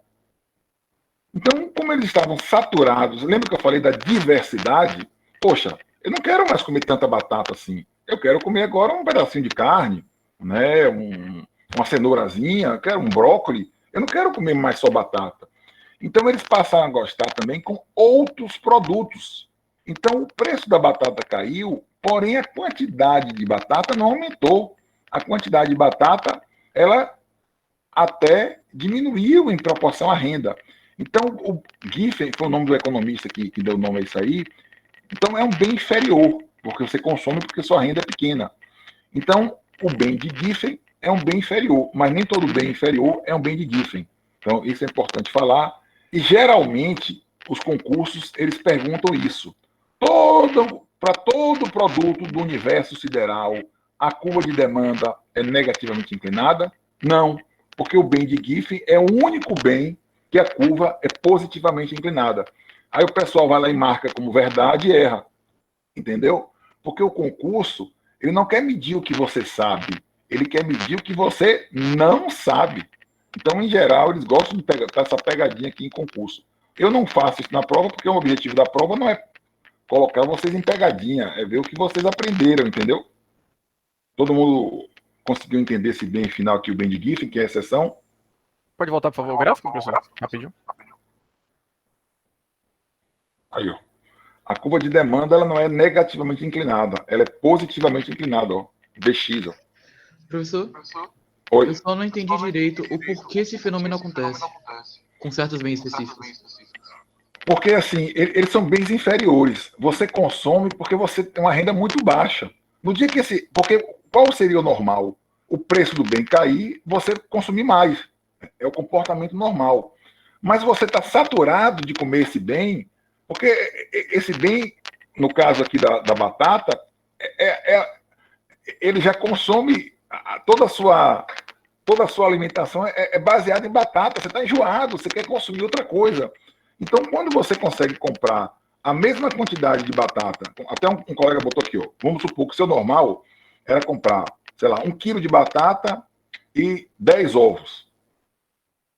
A: Então, como eles estavam saturados, lembra que eu falei da diversidade? Poxa, eu não quero mais comer tanta batata assim. Eu quero comer agora um pedacinho de carne, né? Uma cenourazinha, eu quero um brócolis. Eu não quero comer mais só batata. Então, eles passaram a gostar também com outros produtos. Então, o preço da batata caiu, porém a quantidade de batata não aumentou. A quantidade de batata, ela até diminuiu em proporção à renda. Então, o Giffen, foi o nome do economista que deu o nome a isso aí, então é um bem inferior, porque você consome porque sua renda é pequena. Então, o bem de Giffen é um bem inferior, mas nem todo bem inferior é um bem de Giffen. Então, isso é importante falar. E, geralmente, os concursos, eles perguntam isso. para todo produto do universo sideral, a curva de demanda é negativamente inclinada? Não, porque o bem de Giffen é o único bem que a curva é positivamente inclinada. Aí o pessoal vai lá e marca como verdade e erra. Entendeu? Porque o concurso, ele não quer medir o que você sabe, ele quer medir o que você não sabe. Então, em geral, eles gostam de pegar essa pegadinha aqui em concurso. Eu não faço isso na prova, porque o objetivo da prova não é colocar vocês em pegadinha, é ver o que vocês aprenderam, entendeu? Todo mundo conseguiu entender esse bem final aqui, o bem de Giffen, que é a exceção?
B: Pode voltar, por favor, o gráfico, professor? Rapidinho.
A: Aí, ó. A curva de demanda ela não é negativamente inclinada, ela é positivamente inclinada, ó. Dx, ó.
E: Professor,
A: Oi.
E: eu só não entendi direito o porquê esse fenômeno acontece com certos bens específicos.
A: Porque, assim, eles são bens inferiores. Você consome porque você tem uma renda muito baixa. No dia que esse... Porque qual seria o normal? O preço do bem cair, você consumir mais. É o comportamento normal. Mas você está saturado de comer esse bem, porque esse bem, no caso aqui da batata, ele já consome toda a sua alimentação é baseada em batata. Você está enjoado, você quer consumir outra coisa. Então, quando você consegue comprar a mesma quantidade de batata, até um colega botou aqui, ó, vamos supor que o seu normal era comprar, sei lá, 1 quilo de batata e 10 ovos.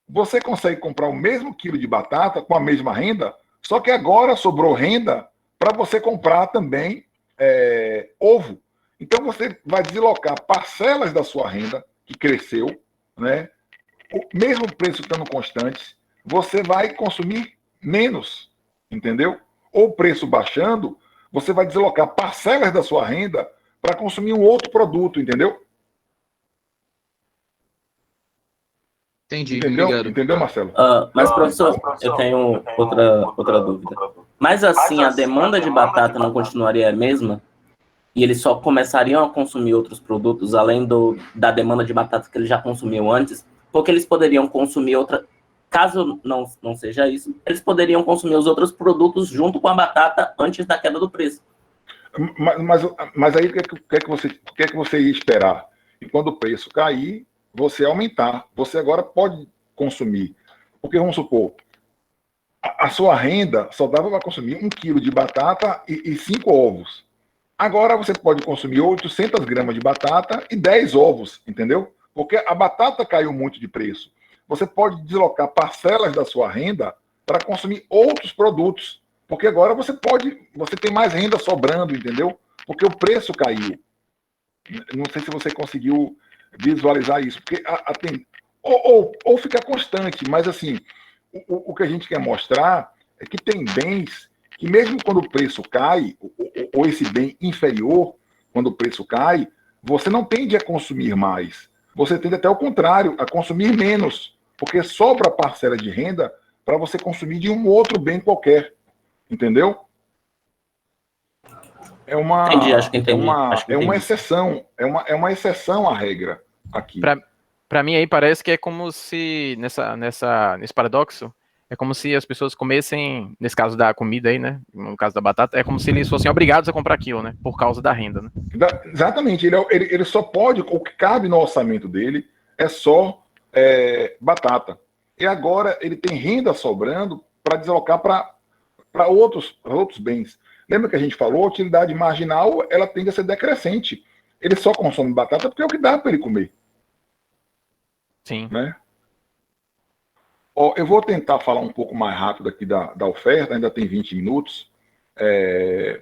A: Você consegue comprar o mesmo quilo de batata com a mesma renda, só que agora sobrou renda para você comprar também ovo. Então, você vai deslocar parcelas da sua renda, que cresceu, né? O mesmo preço estando constante, você vai consumir menos, entendeu? Ou o preço baixando, você vai deslocar parcelas da sua renda para consumir um outro produto, entendeu?
E: Entendi,
A: Entendeu?
E: obrigado.
A: Entendeu, Marcelo?
F: Mas, professor, eu tenho outra dúvida. Mas assim, a demanda de batata não continuaria a mesma? E eles só começariam a consumir outros produtos além da demanda de batata que eles já consumiam antes? Porque eles poderiam consumir outra... Caso não seja isso, eles poderiam consumir os outros produtos junto com a batata antes da queda do preço.
A: Mas aí o que é que você ia esperar? E quando o preço cair, você aumentar. Você agora pode consumir. Porque, vamos supor, a sua renda só dava para consumir 1 quilo de batata e 5 ovos. Agora você pode consumir 800 gramas de batata e 10 ovos, entendeu? Porque a batata caiu muito de preço. Você pode deslocar parcelas da sua renda para consumir outros produtos. Porque agora você tem mais renda sobrando, entendeu? Porque o preço caiu. Não sei se você conseguiu visualizar isso. Porque ou fica constante, mas assim, o que a gente quer mostrar é que tem bens que mesmo quando o preço cai, ou esse bem inferior, quando o preço cai, você não tende a consumir mais. Você tende até ao contrário, a consumir menos, porque sobra parcela de renda para você consumir de um outro bem qualquer. Entendeu?
F: Entendi, acho que entendi.
A: É uma exceção. É uma exceção à regra aqui.
B: Para mim aí parece que é como se, nesse paradoxo, é como se as pessoas comessem, nesse caso da comida aí, né? No caso da batata, é como se eles fossem obrigados a comprar aquilo, né? Por causa da renda, né?
A: Exatamente. Ele só pode, o que cabe no orçamento dele é só batata. E agora ele tem renda sobrando para deslocar para outros bens. Lembra que a gente falou, a utilidade marginal ela tende a ser decrescente. Ele só consome batata porque é o que dá para ele comer.
B: Sim.
A: Né? Eu vou tentar falar um pouco mais rápido aqui da oferta, ainda tem 20 minutos,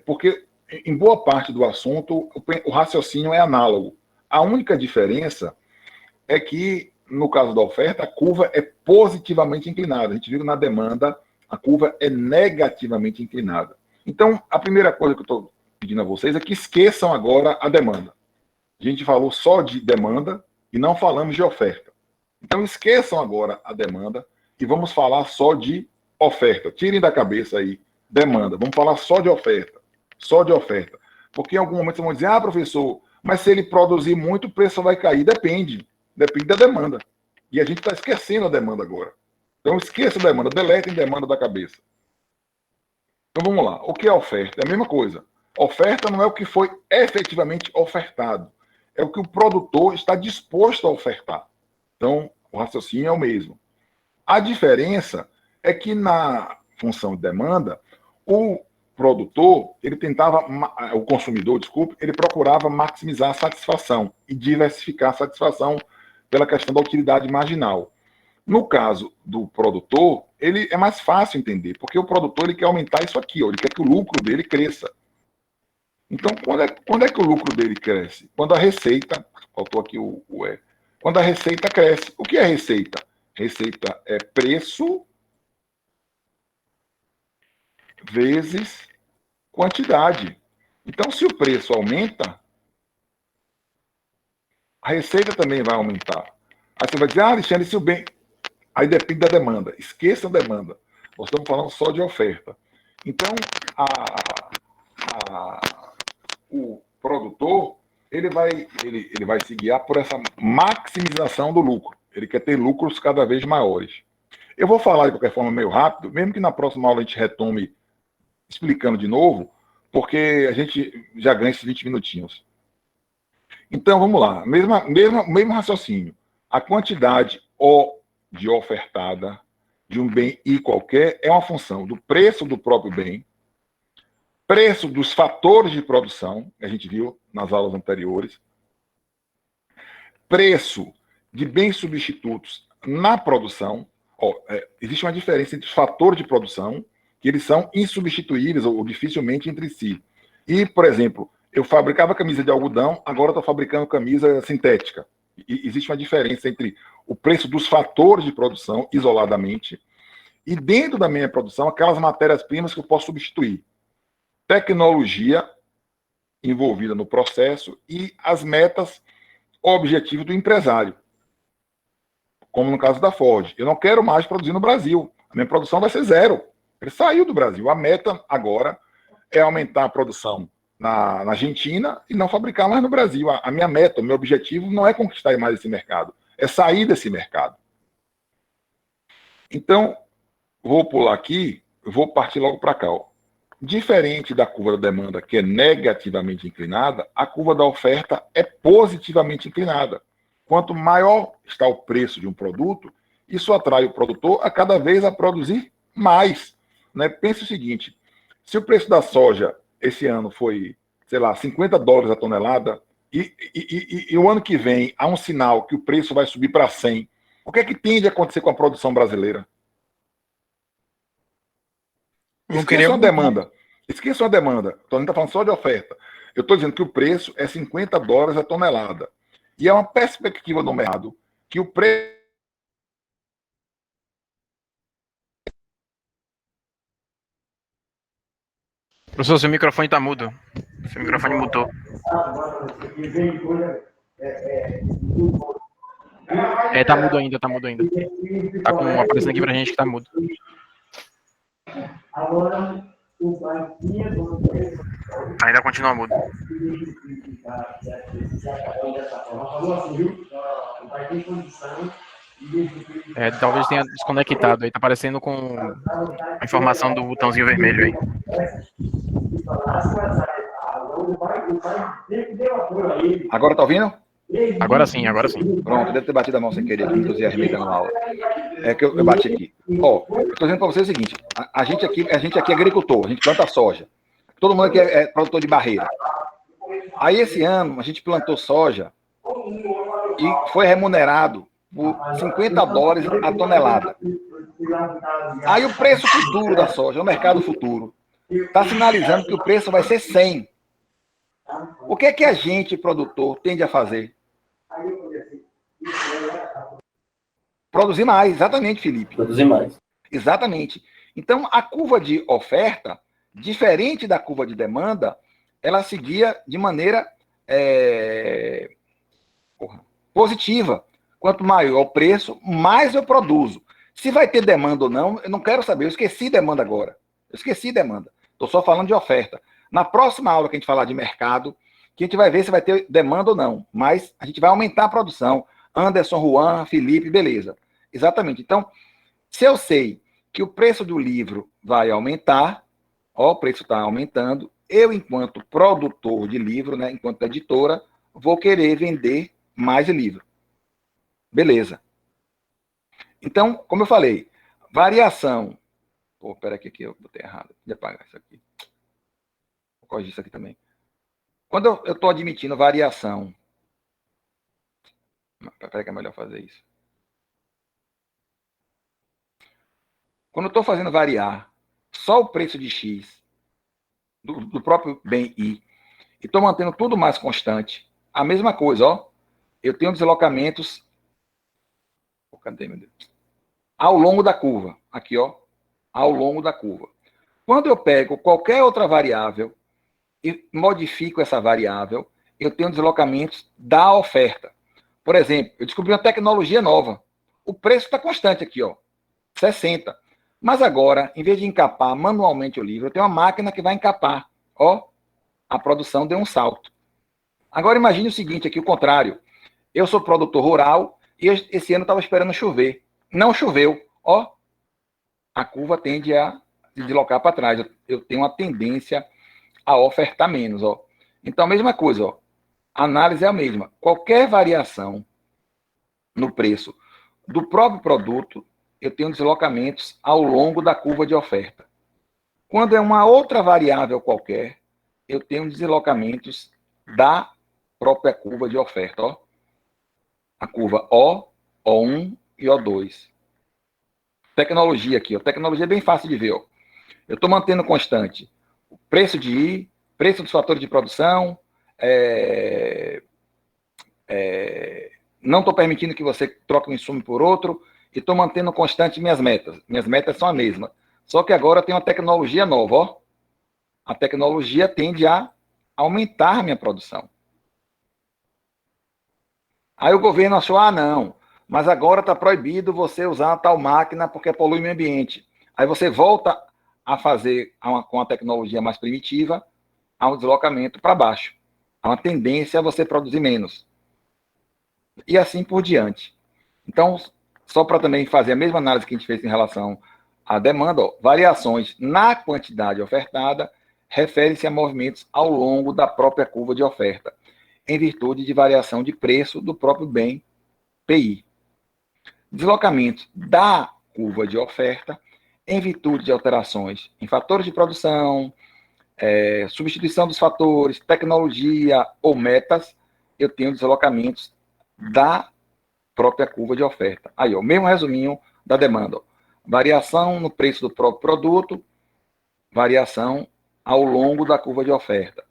A: porque em boa parte do assunto o raciocínio é análogo. A única diferença é que, no caso da oferta, a curva é positivamente inclinada. A gente viu que na demanda a curva é negativamente inclinada. Então, a primeira coisa que eu estou pedindo a vocês é que esqueçam agora a demanda. A gente falou só de demanda e não falamos de oferta. Então, esqueçam agora a demanda e vamos falar só de oferta. Tirem da cabeça aí demanda. Vamos falar só de oferta. Só de oferta. Porque em algum momento vocês vão dizer, professor, mas se ele produzir muito, o preço vai cair. Depende. Depende da demanda. E a gente está esquecendo a demanda agora. Então, esqueça a demanda. Deletem demanda da cabeça. Então, vamos lá. O que é oferta? É a mesma coisa. Oferta não é o que foi efetivamente ofertado, é o que o produtor está disposto a ofertar. Então, o raciocínio é o mesmo. A diferença é que na função de demanda, o produtor, o consumidor, desculpe, ele procurava maximizar a satisfação e diversificar a satisfação pela questão da utilidade marginal. No caso do produtor, ele é mais fácil entender, porque o produtor ele quer aumentar isso aqui, ele quer que o lucro dele cresça. Então, quando é que o lucro dele cresce? Quando a receita, faltou aqui o E, quando a receita cresce. O que é receita? Receita é preço vezes quantidade. Então, se o preço aumenta, a receita também vai aumentar. Aí você vai dizer, Alexandre, se o bem... Aí depende da demanda. Esqueça a demanda. Nós estamos falando só de oferta. Então, o produtor, ele vai se guiar por essa maximização do lucro. Ele quer ter lucros cada vez maiores. Eu vou falar de qualquer forma meio rápido, mesmo que na próxima aula a gente retome explicando de novo, porque a gente já ganha esses 20 minutinhos. Então, vamos lá. Mesmo raciocínio. A quantidade de ofertada de um bem I qualquer é uma função do preço do próprio bem, preço dos fatores de produção, que a gente viu nas aulas anteriores, preço de bens substitutos na produção. Existe uma diferença entre os fatores de produção, que eles são insubstituíveis ou dificilmente entre si. E, por exemplo, eu fabricava camisa de algodão, agora estou fabricando camisa sintética. E existe uma diferença entre o preço dos fatores de produção, isoladamente, e dentro da minha produção, aquelas matérias-primas que eu posso substituir. Tecnologia envolvida no processo e as metas, objetivos do empresário. Como no caso da Ford. Eu não quero mais produzir no Brasil. A minha produção vai ser zero. Ele saiu do Brasil. A meta agora é aumentar a produção na Argentina e não fabricar mais no Brasil. A minha meta, o meu objetivo não é conquistar mais esse mercado, é sair desse mercado. Então, vou pular aqui, vou partir logo para cá. Diferente da curva da demanda, que é negativamente inclinada, a curva da oferta é positivamente inclinada. Quanto maior está o preço de um produto, isso atrai o produtor a cada vez a produzir mais. Né? Pense o seguinte, se o preço da soja esse ano foi, sei lá, $50 a tonelada, e o ano que vem há um sinal que o preço vai subir para 100, o que é que tende a acontecer com a produção brasileira? Esqueçam a demanda. Esqueçam a demanda. Estou ainda falando só de oferta. Eu estou dizendo que o preço é $50 a tonelada. E é uma perspectiva do mercado que o preço...
B: Professor, seu microfone está mudo. Seu microfone mutou. Tá mudo ainda, tá mudo ainda. Tá aparecendo aqui pra gente que tá mudo. Ainda continua mudo. Talvez tenha desconectado aí, tá aparecendo com a informação do botãozinho vermelho aí.
A: Agora tá ouvindo?
B: Agora sim, agora sim.
A: Pronto, deve ter batido a mão sem querer, que entusiasmei dando aula. É que eu bati aqui. Eu tô dizendo para você o seguinte, a gente aqui é agricultor, a gente planta soja. Todo mundo aqui é produtor de barreira. Aí esse ano a gente plantou soja e foi remunerado por $50 a tonelada. Aí o preço futuro da soja, o mercado futuro, está sinalizando que o preço vai ser 100. O que é que a gente, produtor, tende a fazer? Produzir mais, exatamente, Felipe.
F: Produzir mais.
A: Exatamente. Então, a curva de oferta, diferente da curva de demanda, ela seguia de maneira positiva. Quanto maior o preço, mais eu produzo. Se vai ter demanda ou não, eu não quero saber. Eu esqueci demanda agora. Estou só falando de oferta. Na próxima aula que a gente falar de mercado, que a gente vai ver se vai ter demanda ou não. Mas a gente vai aumentar a produção. Anderson, Juan, Felipe, beleza. Exatamente. Então, se eu sei que o preço do livro vai aumentar, o preço está aumentando, eu, enquanto produtor de livro, né, enquanto editora, vou querer vender mais livro. Beleza. Então, como eu falei, variação. Pô, pera aqui, eu botei errado. Vou apagar isso aqui. Vou corrigir isso aqui também. Quando eu estou admitindo variação. Peraí que é melhor fazer isso. Quando eu estou fazendo variar só o preço de X do próprio bem I, e estou mantendo tudo mais constante, a mesma coisa, ó. Eu tenho deslocamentos. Cadê, meu Deus? Ao longo da curva. Aqui, ó. Ao longo da curva. Quando eu pego qualquer outra variável e modifico essa variável, eu tenho deslocamentos da oferta. Por exemplo, eu descobri uma tecnologia nova. O preço está constante aqui, ó. 60. Mas agora, em vez de encapar manualmente o livro, eu tenho uma máquina que vai encapar. Ó, a produção deu um salto. Agora imagine o seguinte aqui, o contrário. Eu sou produtor rural e esse ano estava esperando chover. Não choveu. Ó, a curva tende a se deslocar para trás. Eu tenho uma tendência a ofertar menos. Ó. Então, a mesma coisa. Ó. A análise é a mesma. Qualquer variação no preço do próprio produto, eu tenho deslocamentos ao longo da curva de oferta. Quando é uma outra variável qualquer, eu tenho deslocamentos da própria curva de oferta. Ó. A curva O, O1 e O2. Tecnologia aqui. Ó. Tecnologia é bem fácil de ver. Ó. Eu estou mantendo constante o preço de I, preço dos fatores de produção, não estou permitindo que você troque um insumo por outro, e estou mantendo constante minhas metas. Minhas metas são a mesma. Só que agora tem uma tecnologia nova. Ó. A tecnologia tende a aumentar minha produção. Aí o governo achou, não, mas agora está proibido você usar tal máquina porque polui o meio ambiente. Aí você volta a fazer com a tecnologia mais primitiva, há um deslocamento para baixo. Há uma tendência a você produzir menos. E assim por diante. Então, só para também fazer a mesma análise que a gente fez em relação à demanda, ó, variações na quantidade ofertada refere-se a movimentos ao longo da própria curva de oferta, em virtude de variação de preço do próprio bem PI. Deslocamentos da curva de oferta em virtude de alterações em fatores de produção, substituição dos fatores, tecnologia ou metas, eu tenho deslocamentos da própria curva de oferta. Aí, ó, o mesmo resuminho da demanda. Ó. Variação no preço do próprio produto, variação ao longo da curva de oferta.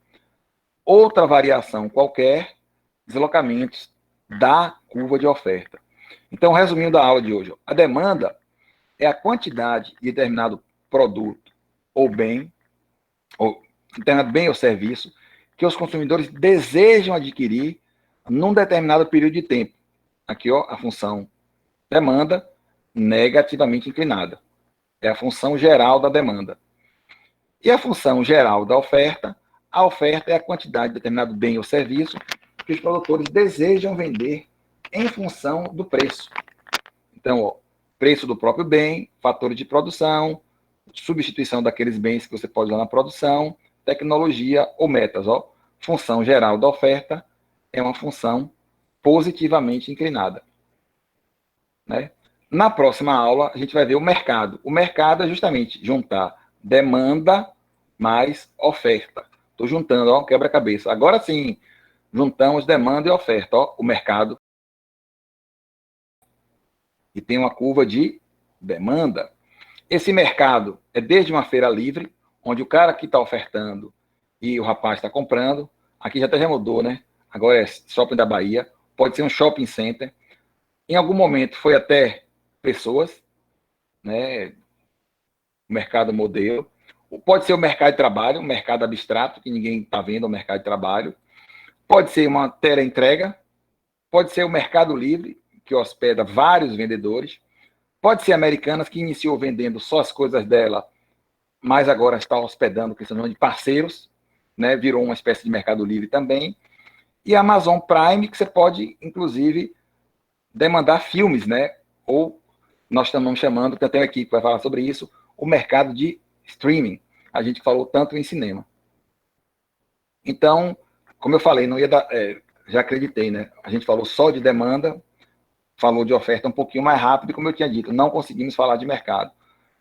A: Outra variação qualquer, deslocamentos da curva de oferta. Então, resumindo a aula de hoje, ó, a demanda é a quantidade de determinado produto ou bem, ou determinado bem ou serviço, que os consumidores desejam adquirir num determinado período de tempo. Aqui, ó, a função demanda negativamente inclinada. É a função geral da demanda. E a função geral da oferta, a oferta é a quantidade de determinado bem ou serviço que os produtores desejam vender em função do preço. Então, ó, preço do próprio bem, fatores de produção, substituição daqueles bens que você pode usar na produção, tecnologia ou metas. Ó. Função geral da oferta é uma função positivamente inclinada. Né? Na próxima aula, a gente vai ver o mercado. O mercado é justamente juntar demanda mais oferta. Estou juntando, ó, quebra-cabeça. Agora sim, juntamos demanda e oferta. Ó, o mercado. E tem uma curva de demanda. Esse mercado é desde uma feira livre, onde o cara que está ofertando e o rapaz está comprando. Aqui já até já mudou, né? Agora é shopping da Bahia. Pode ser um shopping center. Em algum momento foi até pessoas, né? O mercado modelo. Pode ser o mercado de trabalho, um mercado abstrato, que ninguém está vendo o mercado de trabalho. Pode ser uma teleentrega. Pode ser o Mercado Livre, que hospeda vários vendedores. Pode ser Americanas, que iniciou vendendo só as coisas dela, mas agora está hospedando, que são de parceiros, né? Virou uma espécie de Mercado Livre também. E a Amazon Prime, que você pode, inclusive, demandar filmes, né? Ou nós estamos chamando, tem até uma equipe que vai falar sobre isso, o mercado de streaming. A gente falou tanto em cinema. Então, como eu falei, não ia dar, já acreditei, né? A gente falou só de demanda, falou de oferta um pouquinho mais rápido, e como eu tinha dito, não conseguimos falar de mercado.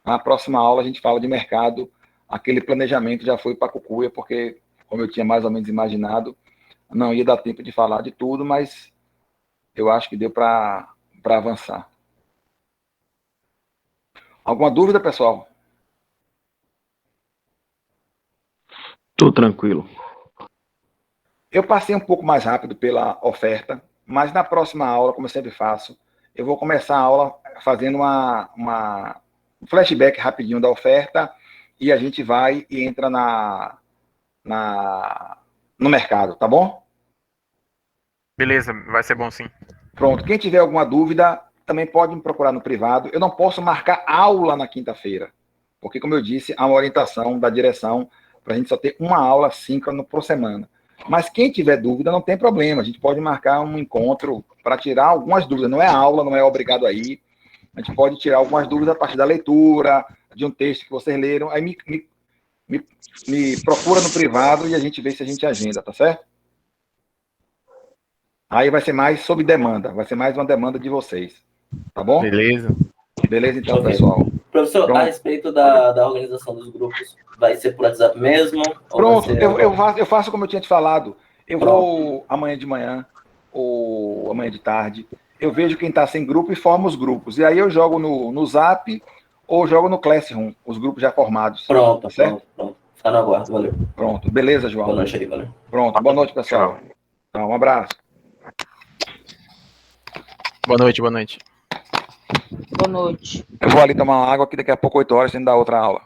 A: Na próxima aula a gente fala de mercado, aquele planejamento já foi para a cucuia, porque, como eu tinha mais ou menos imaginado, não ia dar tempo de falar de tudo, mas eu acho que deu para avançar. Alguma dúvida, pessoal?
C: Tô tranquilo.
A: Eu passei um pouco mais rápido pela oferta, mas na próxima aula, como eu sempre faço, eu vou começar a aula fazendo um flashback rapidinho da oferta e a gente vai e entra no mercado, tá bom?
B: Beleza, vai ser bom sim.
A: Pronto. Quem tiver alguma dúvida, também pode me procurar no privado. Eu não posso marcar aula na quinta-feira, porque, como eu disse, há uma orientação da direção para a gente só ter uma aula síncrona por semana. Mas quem tiver dúvida, não tem problema. A gente pode marcar um encontro para tirar algumas dúvidas. Não é aula, não é obrigado a ir. A gente pode tirar algumas dúvidas a partir da leitura, de um texto que vocês leram. Aí me procura no privado e a gente vê se a gente agenda, tá certo? Aí vai ser mais sob demanda. Vai ser mais uma demanda de vocês. Tá bom?
B: Beleza.
A: Beleza, então,
F: Ok.
A: pessoal.
F: Professor,
A: Pronto.
F: a respeito da organização dos grupos, vai ser por WhatsApp mesmo? Ou
A: Pronto,
F: vai ser
A: eu faço como eu tinha te falado. Eu vou amanhã de manhã ou amanhã de tarde. Eu vejo quem está sem grupo e formo os grupos. E aí eu jogo no Zap ou jogo no Classroom, os grupos já formados.
F: Pronto,
A: certo?
F: pronto. Fica no aguardo, valeu.
A: Pronto, beleza, João.
F: Boa noite aí, valeu.
A: Pronto, boa noite, pessoal. Então, um abraço.
B: Boa noite, boa noite.
G: Boa noite.
A: Eu vou ali tomar uma água, que daqui a pouco, 8 horas, tem que dar outra aula.